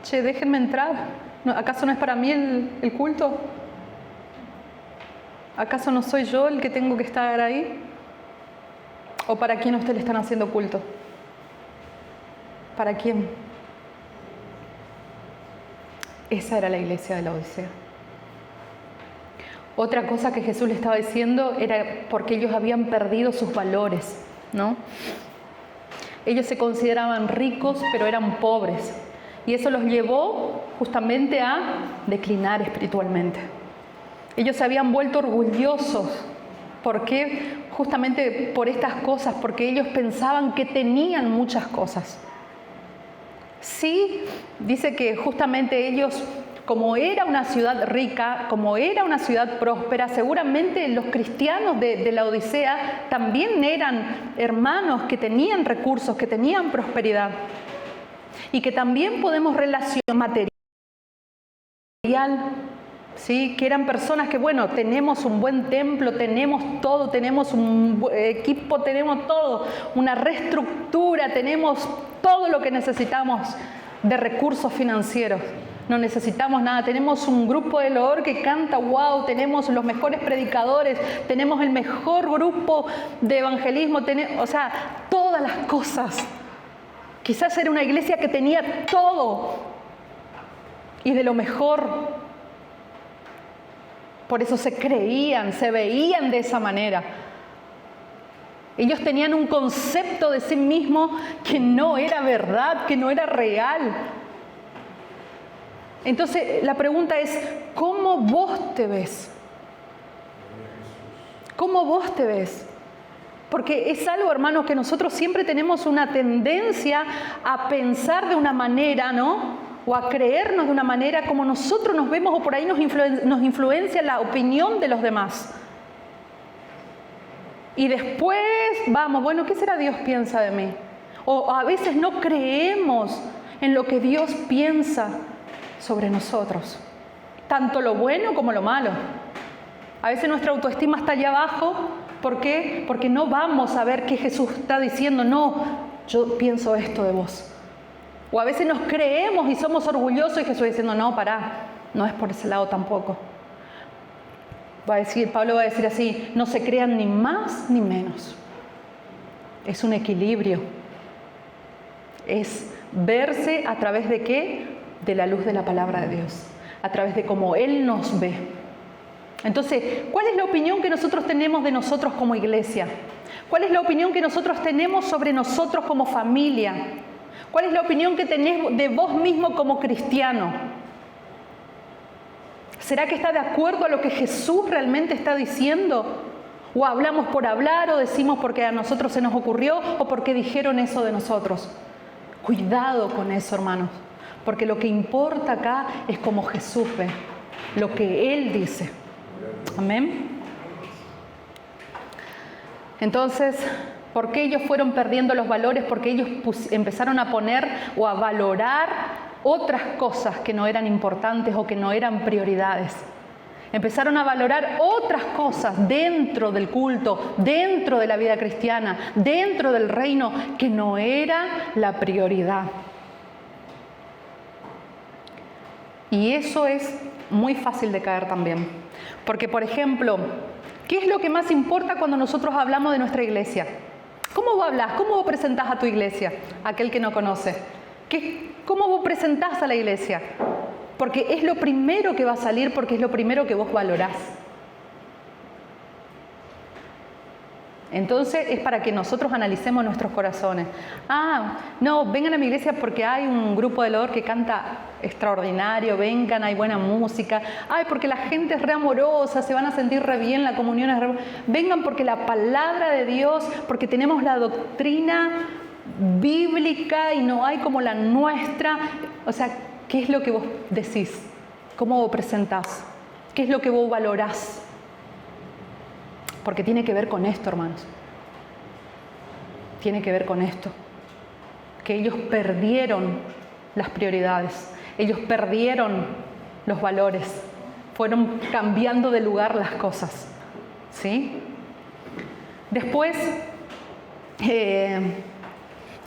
Che, déjenme entrar. ¿Acaso no es para mí el culto? ¿Acaso no soy yo el que tengo que estar ahí? ¿O para quién a usted le están haciendo culto? ¿Para quién? Esa era la iglesia de la Odisea. Otra cosa que Jesús le estaba diciendo era porque ellos habían perdido sus valores, ¿no? Ellos se consideraban ricos, pero eran pobres. Y eso los llevó justamente a declinar espiritualmente. Ellos se habían vuelto orgullosos. ¿Por qué? Justamente por estas cosas, porque ellos pensaban que tenían muchas cosas. Sí, dice que justamente ellos, como era una ciudad rica, como era una ciudad próspera, seguramente los cristianos de la Odisea también eran hermanos que tenían recursos, que tenían prosperidad. Y que también podemos relacionar material, ¿sí? Que eran personas que, bueno, tenemos un buen templo, tenemos todo, tenemos un equipo, tenemos todo, una reestructura, tenemos todo lo que necesitamos de recursos financieros. No necesitamos nada, tenemos un grupo de loor que canta, wow, tenemos los mejores predicadores, tenemos el mejor grupo de evangelismo, o sea, todas las cosas. Quizás era una iglesia que tenía todo y de lo mejor. Por eso se creían, se veían de esa manera. Ellos tenían un concepto de sí mismos que no era verdad, que no era real. Entonces la pregunta es, ¿cómo vos te ves? ¿Cómo vos te ves? Porque es algo, hermanos, que nosotros siempre tenemos una tendencia a pensar de una manera, ¿no? O a creernos de una manera como nosotros nos vemos, o por ahí nos influencia la opinión de los demás. Y después vamos, bueno, ¿qué será Dios piensa de mí? O a veces no creemos en lo que Dios piensa sobre nosotros. Tanto lo bueno como lo malo. A veces nuestra autoestima está allá abajo. ¿Por qué? Porque no vamos a ver qué Jesús está diciendo. No, yo pienso esto de vos. O a veces nos creemos y somos orgullosos y Jesús diciendo, no, pará, no es por ese lado tampoco. Pablo va a decir así, no se crean ni más ni menos. Es un equilibrio. Es verse a través de ¿qué? De la luz de la palabra de Dios. A través de cómo Él nos ve. Entonces, ¿cuál es la opinión que nosotros tenemos de nosotros como iglesia? ¿Cuál es la opinión que nosotros tenemos sobre nosotros como familia? ¿Cuál es la opinión que tenés de vos mismo como cristiano? ¿Será que está de acuerdo a lo que Jesús realmente está diciendo? ¿O hablamos por hablar o decimos porque a nosotros se nos ocurrió o porque dijeron eso de nosotros? Cuidado con eso, hermanos, porque lo que importa acá es cómo Jesús ve, lo que Él dice. Amén. Entonces, ¿por qué ellos fueron perdiendo los valores? Porque ellos empezaron a poner o a valorar otras cosas que no eran importantes o que no eran prioridades. Empezaron a valorar otras cosas dentro del culto, dentro de la vida cristiana, dentro del reino, que no era la prioridad. Y eso es muy fácil de caer también. Porque, por ejemplo, ¿qué es lo que más importa cuando nosotros hablamos de nuestra iglesia? ¿Cómo vos hablas? ¿Cómo vos presentás a tu iglesia? Aquel que no conoce. ¿Cómo vos presentás a la iglesia? Porque es lo primero que va a salir, porque es lo primero que vos valorás. Entonces es para que nosotros analicemos nuestros corazones. No, vengan a mi iglesia porque hay un grupo de loor que canta extraordinario, vengan, hay buena música. Porque la gente es re amorosa, se van a sentir re bien, la comunión es re... Vengan porque la palabra de Dios, porque tenemos la doctrina bíblica y no hay como la nuestra. O sea, ¿qué es lo que vos decís? ¿Cómo vos presentás? ¿Qué es lo que vos valorás? Porque tiene que ver con esto, hermanos. Tiene que ver con esto. Que ellos perdieron las prioridades. Ellos perdieron los valores. Fueron cambiando de lugar las cosas. ¿Sí? Después,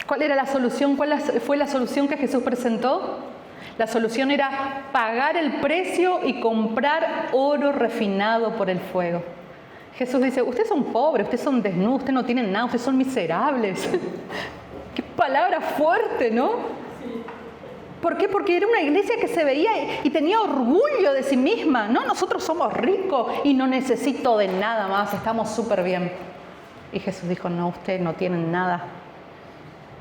¿cuál era la solución? ¿Cuál fue la solución que Jesús presentó? La solución era pagar el precio y comprar oro refinado por el fuego. Jesús dice, ustedes son pobres, ustedes son desnudos, ustedes no tienen nada, ustedes son miserables. Qué palabra fuerte, ¿no? ¿Por qué? Porque era una iglesia que se veía y tenía orgullo de sí misma. No, nosotros somos ricos y no necesito de nada más, estamos súper bien. Y Jesús dijo, no, ustedes no tienen nada.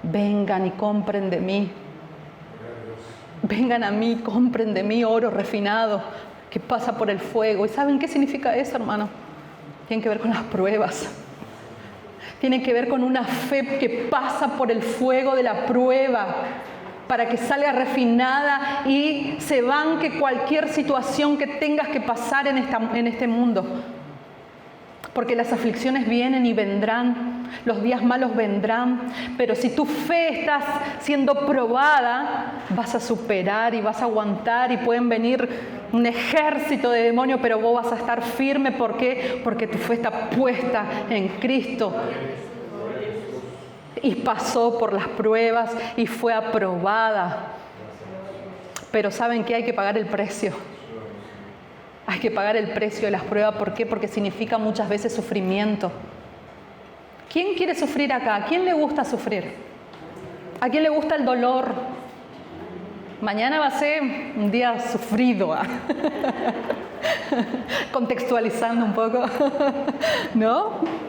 Vengan y compren de mí. Vengan a mí, compren de mí oro refinado que pasa por el fuego. ¿Y saben qué significa eso, hermano? Tiene que ver con las pruebas. Tiene que ver con una fe que pasa por el fuego de la prueba para que salga refinada y se banque cualquier situación que tengas que pasar en este mundo. Porque las aflicciones vienen y vendrán, los días malos vendrán, pero si tu fe está siendo probada, vas a superar y vas a aguantar y pueden venir un ejército de demonios, pero vos vas a estar firme. ¿Por qué? Porque tu fe está puesta en Cristo. Y pasó por las pruebas y fue aprobada. Pero ¿saben qué? Hay que pagar el precio. Hay que pagar el precio de las pruebas. ¿Por qué? Porque significa muchas veces sufrimiento. ¿Quién quiere sufrir acá? ¿A quién le gusta sufrir? ¿A quién le gusta el dolor? Mañana va a ser un día sufrido. Contextualizando un poco. ¿No?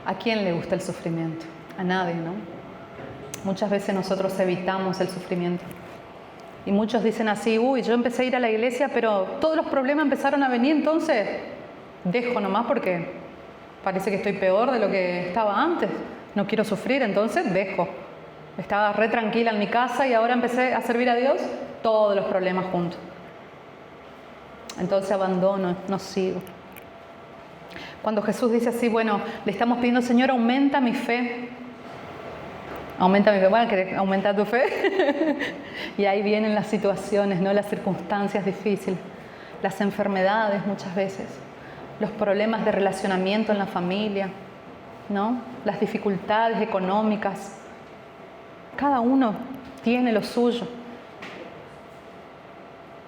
¿A quién le gusta el sufrimiento? A nadie, ¿no? Muchas veces nosotros evitamos el sufrimiento. Y muchos dicen así, uy, yo empecé a ir a la iglesia, pero todos los problemas empezaron a venir, entonces dejo nomás porque parece que estoy peor de lo que estaba antes. No quiero sufrir, entonces dejo. Estaba re tranquila en mi casa y ahora empecé a servir a Dios, todos los problemas juntos. Entonces abandono, no sigo. Cuando Jesús dice así, bueno, le estamos pidiendo, Señor, aumenta mi fe. Aumenta mi fe. Bueno, ¿querés aumentar tu fe? Y ahí vienen las situaciones, ¿no? Las circunstancias difíciles, las enfermedades muchas veces, los problemas de relacionamiento en la familia, ¿no? Las dificultades económicas. Cada uno tiene lo suyo.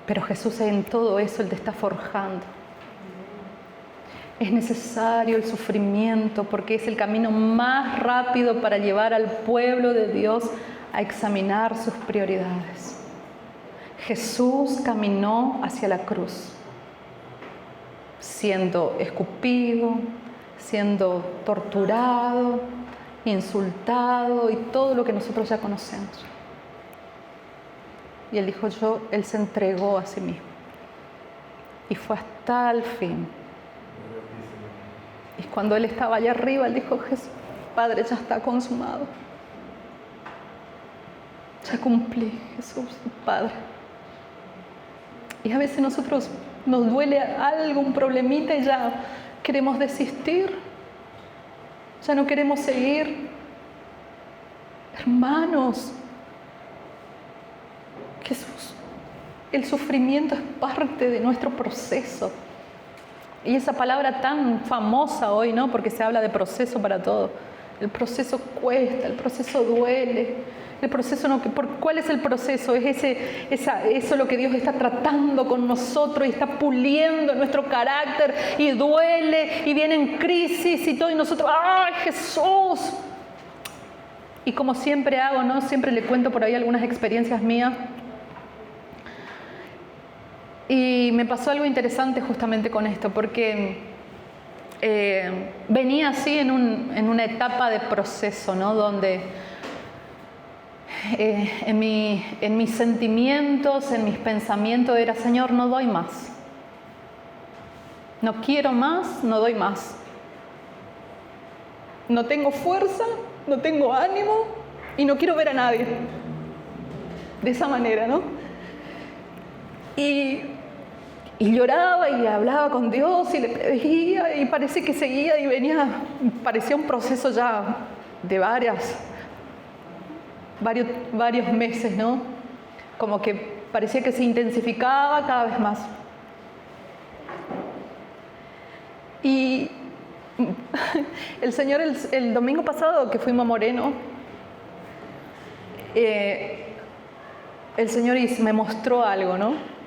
Pero Jesús en todo eso, Él te está forjando. Es necesario el sufrimiento porque es el camino más rápido para llevar al pueblo de Dios a examinar sus prioridades. Jesús caminó hacia la cruz, siendo escupido, siendo torturado, insultado y todo lo que nosotros ya conocemos. Y Él dijo, Él se entregó a sí mismo. Y fue hasta el fin. Y cuando Él estaba allá arriba, Él dijo, Jesús, Padre, ya está consumado. Ya cumplí, Jesús, Padre. Y a veces nosotros nos duele algo, un problemita y ya queremos desistir. Ya no queremos seguir. Hermanos, Jesús, el sufrimiento es parte de nuestro proceso. Y esa palabra tan famosa hoy, ¿no? Porque se habla de proceso para todo. El proceso cuesta, el proceso duele. El proceso no, ¿cuál es el proceso? Es eso lo que Dios está tratando con nosotros y está puliendo nuestro carácter y duele y vienen crisis y todo y nosotros, ¡ay, Jesús! Y como siempre hago, ¿no? Siempre le cuento por ahí algunas experiencias mías. Y me pasó algo interesante justamente con esto, porque venía así en una etapa de proceso, ¿no? Donde en mis sentimientos, en mis pensamientos era, Señor, no doy más. No quiero más, no doy más. No tengo fuerza, no tengo ánimo y no quiero ver a nadie. De esa manera, ¿no? Y lloraba y hablaba con Dios y le pedía y parece que seguía y venía, parecía un proceso ya de varios meses, ¿no? Como que parecía que se intensificaba cada vez más. Y el Señor, el domingo pasado que fuimos a Moreno, el Señor me mostró algo, ¿no?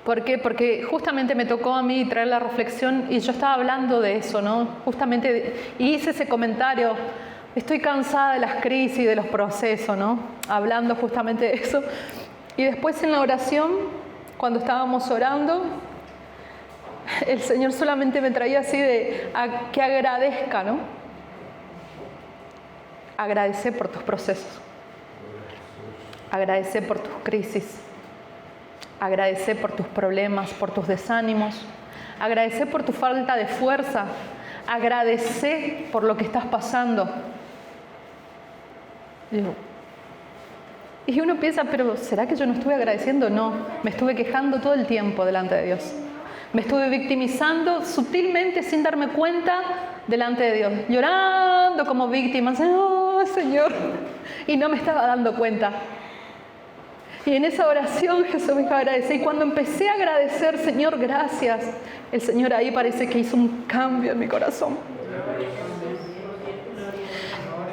¿Por qué? Porque justamente me tocó a mí traer la reflexión y yo estaba hablando de eso, ¿no? Justamente, y hice ese comentario, estoy cansada de las crisis, de los procesos, ¿no? Hablando justamente de eso. Y después en la oración, cuando estábamos orando, el Señor solamente me traía así que agradezca, ¿no? Agradecer por tus procesos. Agradecer por tus crisis. Agradecer por tus problemas, por tus desánimos. Agradecer por tu falta de fuerza. Agradecer por lo que estás pasando. Y uno piensa, pero ¿será que yo no estuve agradeciendo? No, me estuve quejando todo el tiempo delante de Dios. Me estuve victimizando sutilmente sin darme cuenta delante de Dios. Llorando como víctima. ¡Oh, Señor! Y no me estaba dando cuenta. Y en esa oración Jesús me dijo agradecer. Y cuando empecé a agradecer, Señor, gracias, el Señor ahí parece que hizo un cambio en mi corazón.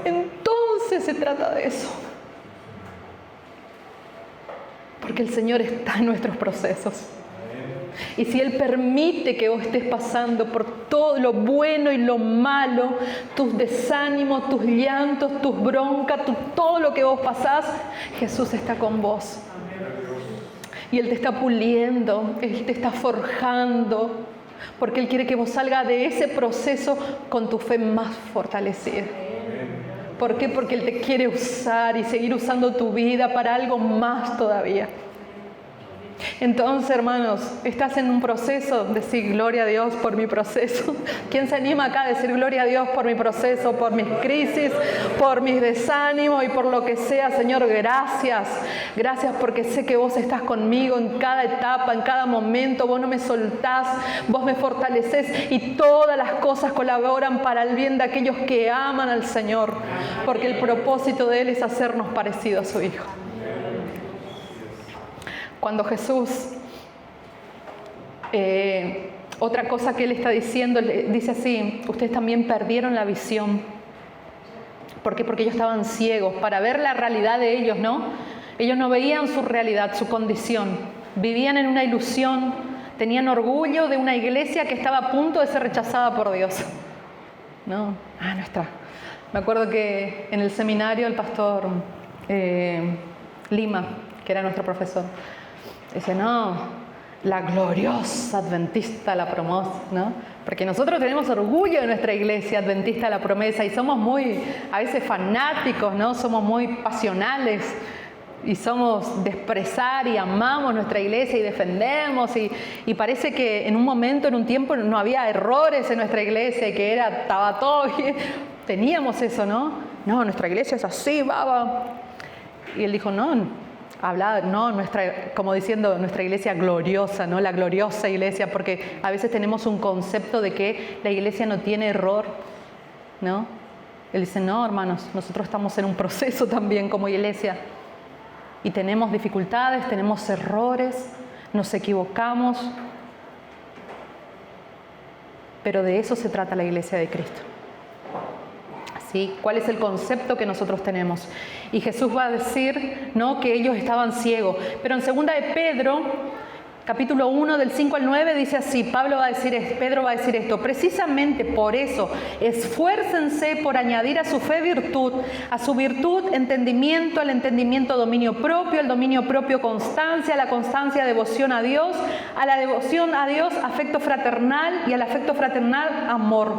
Entonces se trata de eso. Porque el Señor está en nuestros procesos. Y si Él permite que vos estés pasando por todo lo bueno y lo malo, tus desánimos, tus llantos, tus broncas, todo lo que vos pasás, Jesús está con vos. Y Él te está puliendo, Él te está forjando, porque Él quiere que vos salgas de ese proceso con tu fe más fortalecida. ¿Por qué? Porque Él te quiere usar y seguir usando tu vida para algo más todavía. Entonces, hermanos, estás en un proceso, decir gloria a Dios por mi proceso. ¿Quién se anima acá a decir gloria a Dios por mi proceso, por mis crisis, por mis desánimos y por lo que sea? Señor, gracias. Gracias porque sé que vos estás conmigo en cada etapa, en cada momento. Vos no me soltás, vos me fortaleces y todas las cosas colaboran para el bien de aquellos que aman al Señor, porque el propósito de Él es hacernos parecidos a su Hijo. Cuando Jesús, otra cosa que Él está diciendo, dice así, ustedes también perdieron la visión. ¿Por qué? Porque ellos estaban ciegos para ver la realidad de ellos, ¿no? Ellos no veían su realidad, su condición. Vivían en una ilusión, tenían orgullo de una iglesia que estaba a punto de ser rechazada por Dios. ¿No? Me acuerdo que en el seminario el pastor Lima, que era nuestro profesor, dice, no, la gloriosa adventista la promesa, ¿no? Porque nosotros tenemos orgullo de nuestra iglesia adventista de la promesa y somos muy, a veces fanáticos, ¿no? Somos muy pasionales y somos de expresar y amamos nuestra iglesia y defendemos y parece que en un momento, en un tiempo no había errores en nuestra iglesia y que estaba todo bien. Teníamos eso, ¿no? No, nuestra iglesia es así, baba. Y él dijo, como diciendo nuestra iglesia gloriosa, ¿no? La gloriosa iglesia, porque a veces tenemos un concepto de que la iglesia no tiene error, ¿no? Él dice, no, hermanos, nosotros estamos en un proceso también como iglesia y tenemos dificultades, tenemos errores, nos equivocamos, pero de eso se trata la iglesia de Cristo. ¿Sí? ¿Cuál es el concepto que nosotros tenemos? Y Jesús va a decir, ¿no?, que ellos estaban ciegos. Pero en 2 de Pedro, capítulo 1, del 5 al 9, dice así, Pedro va a decir esto, precisamente por eso, esfuércense por añadir a su fe virtud, a su virtud entendimiento, al entendimiento dominio propio, al dominio propio constancia, a la constancia devoción a Dios, a la devoción a Dios afecto fraternal y al afecto fraternal amor.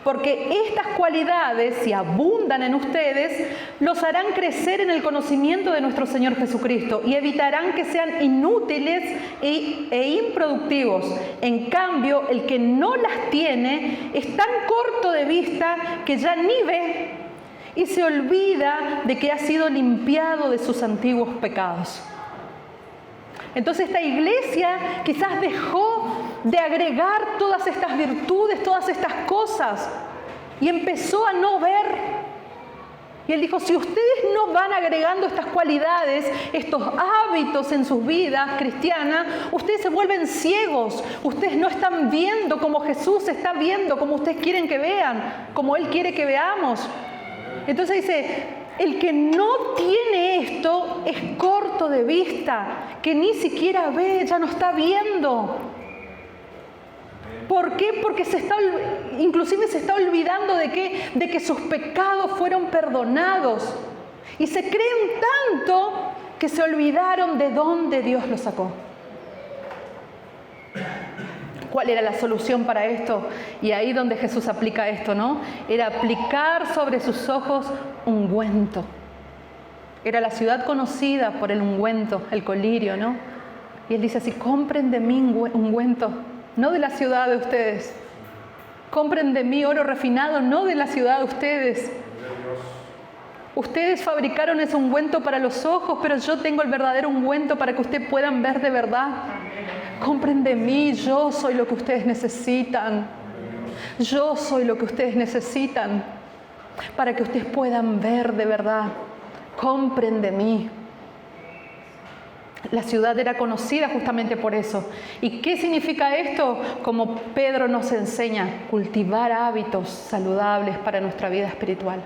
Porque estas cualidades, si abundan en ustedes, los harán crecer en el conocimiento de nuestro Señor Jesucristo y evitarán que sean inútiles e improductivos. En cambio, el que no las tiene es tan corto de vista que ya ni ve y se olvida de que ha sido limpiado de sus antiguos pecados. Entonces esta iglesia quizás dejó de agregar todas estas virtudes, todas estas cosas y empezó a no ver. Y él dijo, si ustedes no van agregando estas cualidades, estos hábitos en sus vidas cristianas, ustedes se vuelven ciegos, ustedes no están viendo como Jesús está viendo, como ustedes quieren que vean, como Él quiere que veamos. Entonces dice, el que no tiene esto es corto de vista, que ni siquiera ve, ya no está viendo. ¿Por qué? Porque inclusive se está olvidando de que sus pecados fueron perdonados. Y se creen tanto que se olvidaron de dónde Dios los sacó. ¿Cuál era la solución para esto? Y ahí donde Jesús aplica esto, ¿no? Era aplicar sobre sus ojos ungüento. Era la ciudad conocida por el ungüento, el colirio, ¿no? Y Él dice así, compren de mí ungüento, no de la ciudad de ustedes. Compren de mí oro refinado, no de la ciudad de ustedes. Ustedes fabricaron ese ungüento para los ojos, pero yo tengo el verdadero ungüento para que ustedes puedan ver de verdad. Compren de mí, yo soy lo que ustedes necesitan. Yo soy lo que ustedes necesitan para que ustedes puedan ver de verdad. Compren de mí. La ciudad era conocida justamente por eso. ¿Y qué significa esto? Como Pedro nos enseña, cultivar hábitos saludables para nuestra vida espiritual.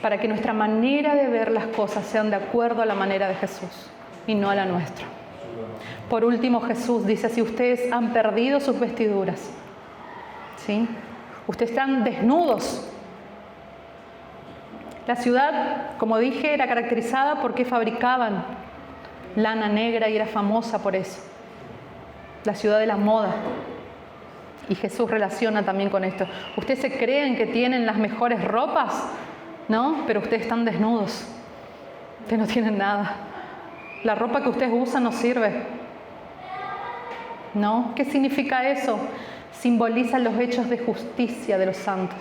Para que nuestra manera de ver las cosas sean de acuerdo a la manera de Jesús y no a la nuestra. Por último, Jesús dice, si ustedes han perdido sus vestiduras, ¿sí? Ustedes están desnudos. La ciudad, como dije, era caracterizada porque fabricaban lana negra y era famosa por eso. La ciudad de la moda. Y Jesús relaciona también con esto. Ustedes se creen que tienen las mejores ropas, ¿no? Pero ustedes están desnudos. Ustedes no tienen nada. La ropa que ustedes usan no sirve. ¿No? ¿Qué significa eso? Simboliza los hechos de justicia de los santos.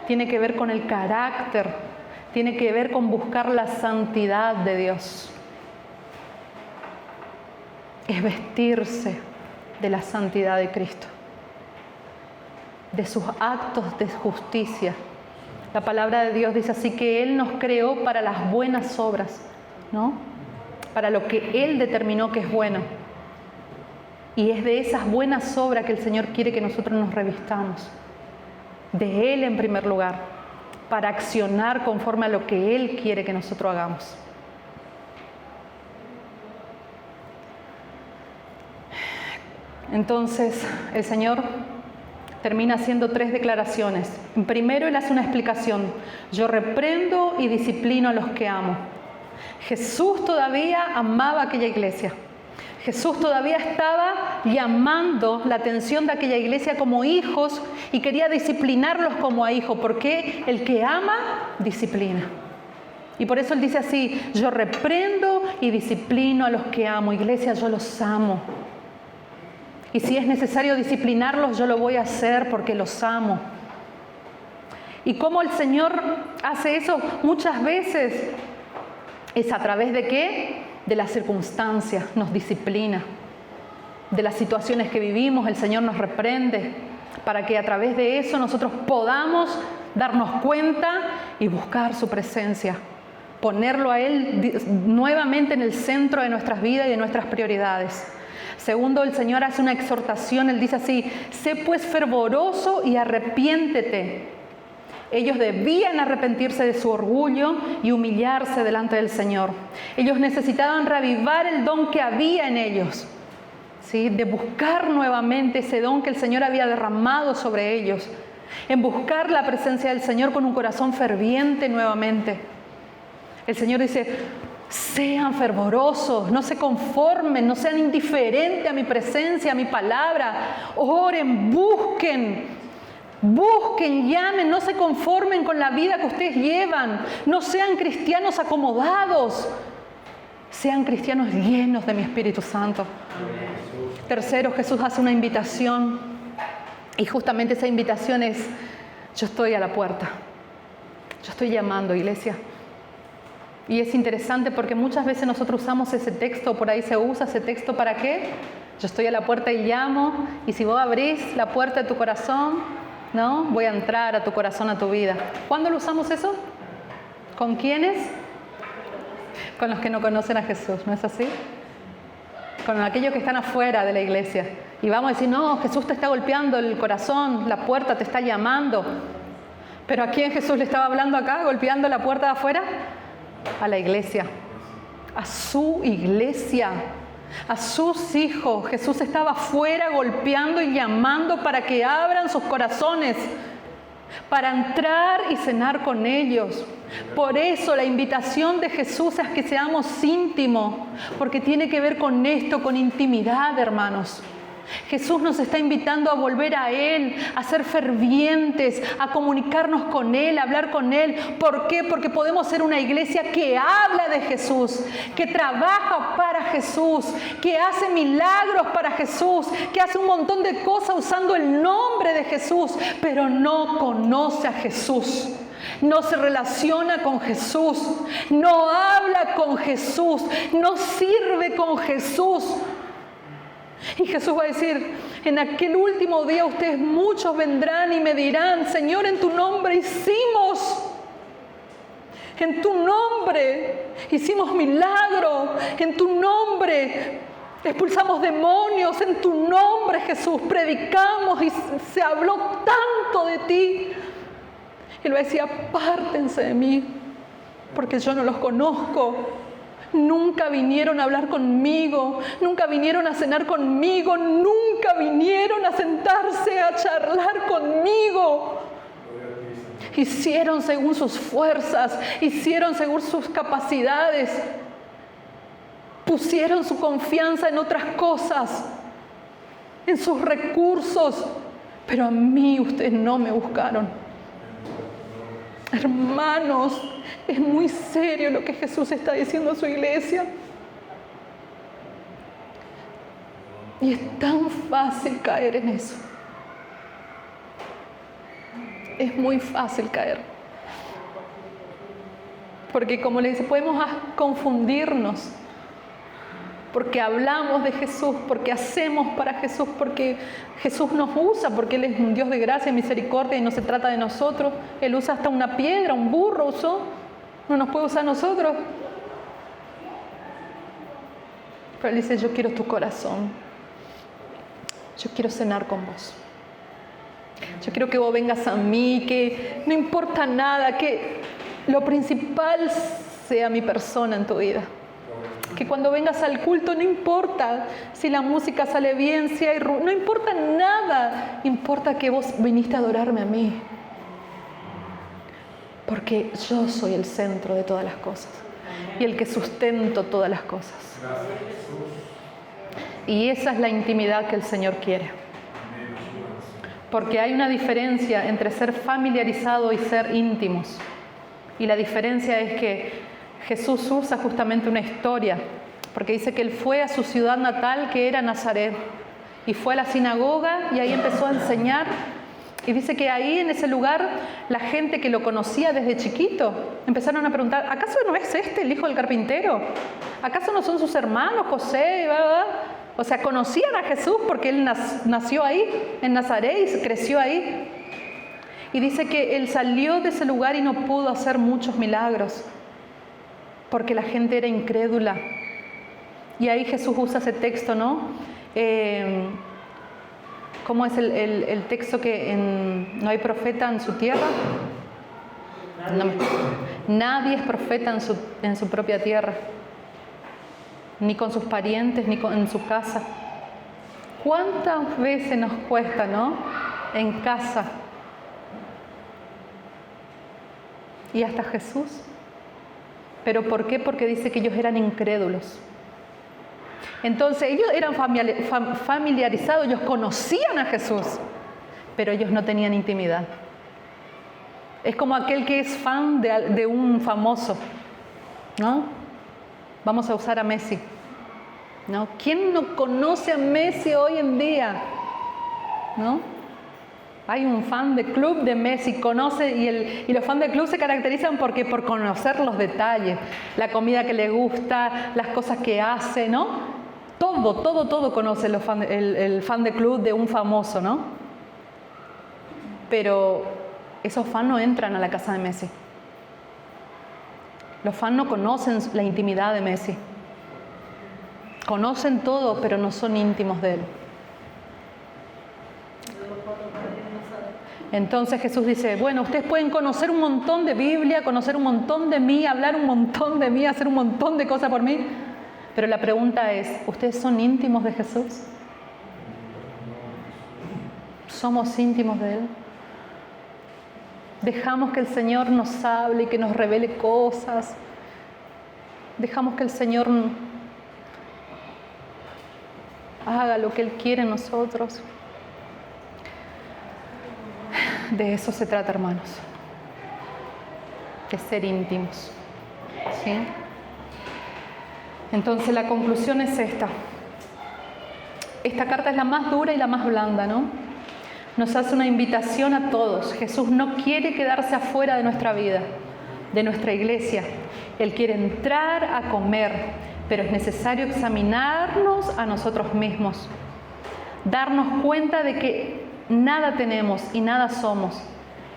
Tiene que ver con el carácter. Tiene que ver con buscar la santidad de Dios. Es vestirse de la santidad de Cristo. De sus actos de justicia. La palabra de Dios dice así que Él nos creó para las buenas obras, ¿no? Para lo que Él determinó que es bueno. Y es de esas buenas obras que el Señor quiere que nosotros nos revistamos. De Él en primer lugar, para accionar conforme a lo que Él quiere que nosotros hagamos. Entonces, el Señor termina haciendo 3 declaraciones. Primero, Él hace una explicación. Yo reprendo y disciplino a los que amo. Jesús todavía amaba aquella iglesia. Jesús todavía estaba llamando la atención de aquella iglesia como hijos y quería disciplinarlos como a hijos, porque el que ama, disciplina. Y por eso Él dice así, yo reprendo y disciplino a los que amo. Iglesia, yo los amo. Y si es necesario disciplinarlos, yo lo voy a hacer porque los amo. ¿Y cómo el Señor hace eso? Muchas veces es a través de ¿qué? De las circunstancias, nos disciplina. De las situaciones que vivimos, el Señor nos reprende para que a través de eso nosotros podamos darnos cuenta y buscar su presencia. Ponerlo a Él nuevamente en el centro de nuestras vidas y de nuestras prioridades. Segundo, el Señor hace una exhortación. Él dice así, sé pues fervoroso y arrepiéntete. Ellos debían arrepentirse de su orgullo y humillarse delante del Señor. Ellos necesitaban reavivar el don que había en ellos, ¿sí? De buscar nuevamente ese don que el Señor había derramado sobre ellos. En buscar la presencia del Señor con un corazón ferviente nuevamente. El Señor dice, sean fervorosos, no se conformen, no sean indiferentes a mi presencia, a mi palabra. Oren, busquen, llamen, no se conformen con la vida que ustedes llevan. No sean cristianos acomodados, sean cristianos llenos de mi Espíritu Santo. Tercero, Jesús hace una invitación y justamente esa invitación es, yo estoy a la puerta, yo estoy llamando, iglesia. Y es interesante porque muchas veces nosotros usamos ese texto, por ahí se usa ese texto ¿para qué? Yo estoy a la puerta y llamo, y si vos abrís la puerta de tu corazón, ¿no? Voy a entrar a tu corazón, a tu vida. ¿Cuándo lo usamos eso? ¿Con quiénes? Con los que no conocen a Jesús, ¿no es así? Con aquellos que están afuera de la iglesia. Y vamos a decir, no, Jesús te está golpeando el corazón, la puerta te está llamando. ¿Pero a quién Jesús le estaba hablando acá, golpeando la puerta de afuera? A la iglesia, a su iglesia, a sus hijos. Jesús estaba afuera golpeando y llamando para que abran sus corazones, para entrar y cenar con ellos. Por eso la invitación de Jesús es que seamos íntimos, porque tiene que ver con esto, con intimidad, hermanos. Jesús nos está invitando a volver a Él, a ser fervientes, a comunicarnos con Él, a hablar con Él. ¿Por qué? Porque podemos ser una iglesia que habla de Jesús, que trabaja para Jesús, que hace milagros para Jesús, que hace un montón de cosas usando el nombre de Jesús, pero no conoce a Jesús. No se relaciona con Jesús, no habla con Jesús, no sirve con Jesús. Y Jesús va a decir, en aquel último día ustedes muchos vendrán y me dirán, Señor, en tu nombre hicimos, en tu nombre hicimos milagros, en tu nombre expulsamos demonios, en tu nombre, Jesús, predicamos y se habló tanto de ti. Y Él va a decir, apártense de mí, porque yo no los conozco. Nunca vinieron a hablar conmigo, nunca vinieron a cenar conmigo, nunca vinieron a sentarse a charlar conmigo. Hicieron según sus fuerzas, hicieron según sus capacidades, pusieron su confianza en otras cosas, en sus recursos, pero a mí ustedes no me buscaron. Hermanos, es muy serio lo que Jesús está diciendo a su iglesia. Y es tan fácil caer en eso. Es muy fácil caer. Porque como le dice, podemos confundirnos. Porque hablamos de Jesús, porque hacemos para Jesús, porque Jesús nos usa, porque Él es un Dios de gracia y misericordia y no se trata de nosotros. Él usa hasta una piedra, un burro usó, no nos puede usar a nosotros. Pero Él dice, yo quiero tu corazón, yo quiero cenar con vos. Yo quiero que vos vengas a mí, que no importa nada, que lo principal sea mi persona en tu vida. Que cuando vengas al culto no importa si la música sale bien, si hay ruido, no importa nada. Importa que vos viniste a adorarme a mí. Porque yo soy el centro de todas las cosas y el que sustento todas las cosas. Y esa es la intimidad que el Señor quiere. Porque hay una diferencia entre ser familiarizado y ser íntimos. Y la diferencia es que Jesús usa justamente una historia, porque dice que Él fue a su ciudad natal, que era Nazaret, y fue a la sinagoga y ahí empezó a enseñar. Y dice que ahí en ese lugar la gente que lo conocía desde chiquito empezaron a preguntar, ¿acaso no es este el hijo del carpintero? ¿Acaso no son sus hermanos José? O sea, conocían a Jesús porque Él nació ahí, en Nazaret, y creció ahí. Y dice que Él salió de ese lugar y no pudo hacer muchos milagros, porque la gente era incrédula. Y ahí Jesús usa ese texto, ¿no? ¿Cómo es el texto que no hay profeta en su tierra? Nadie es profeta en su propia tierra, ni con sus parientes, ni en su casa. ¿Cuántas veces nos cuesta, no? En casa. Y hasta Jesús. ¿Pero por qué? Porque dice que ellos eran incrédulos. Entonces ellos eran familiarizados, ellos conocían a Jesús, pero ellos no tenían intimidad. Es como aquel que es fan de un famoso, ¿no? Vamos a usar a Messi, ¿no? ¿Quién no conoce a Messi hoy en día? ¿No? Hay un fan de club de Messi, conoce, y los fans de club se caracterizan por conocer los detalles, la comida que le gusta, las cosas que hace, ¿no? Todo conoce el fan de club de un famoso, ¿no? Pero esos fans no entran a la casa de Messi. Los fans no conocen la intimidad de Messi. Conocen todo, pero no son íntimos de él. Entonces Jesús dice, bueno, ustedes pueden conocer un montón de Biblia, conocer un montón de mí, hablar un montón de mí, hacer un montón de cosas por mí, pero la pregunta es, ¿ustedes son íntimos de Jesús? ¿Somos íntimos de Él? ¿Dejamos que el Señor nos hable y que nos revele cosas? ¿Dejamos que el Señor haga lo que Él quiere en nosotros? De eso se trata, hermanos. De ser íntimos. ¿Sí? Entonces la conclusión es esta. Esta carta es la más dura y la más blanda, ¿no? Nos hace una invitación a todos. Jesús no quiere quedarse afuera de nuestra vida, de nuestra iglesia. Él quiere entrar a comer, pero es necesario examinarnos a nosotros mismos. Darnos cuenta de que nada tenemos y nada somos.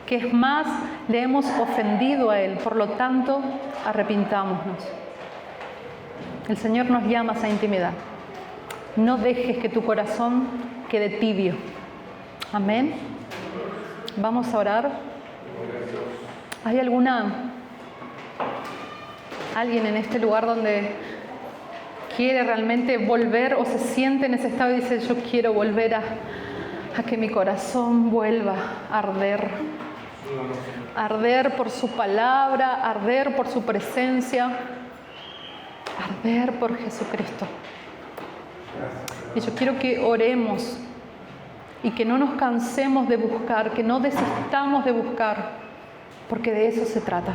Que es más, le hemos ofendido a Él. Por lo tanto, arrepintámonos. El Señor nos llama a esa intimidad. No dejes que tu corazón quede tibio. Amén. Vamos a orar. ¿Hay alguien en este lugar donde quiere realmente volver o se siente en ese estado y dice, yo quiero volver a que mi corazón vuelva a arder? Arder por su palabra, arder por su presencia, arder por Jesucristo. Y yo quiero que oremos y que no nos cansemos de buscar, que no desistamos de buscar, porque de eso se trata.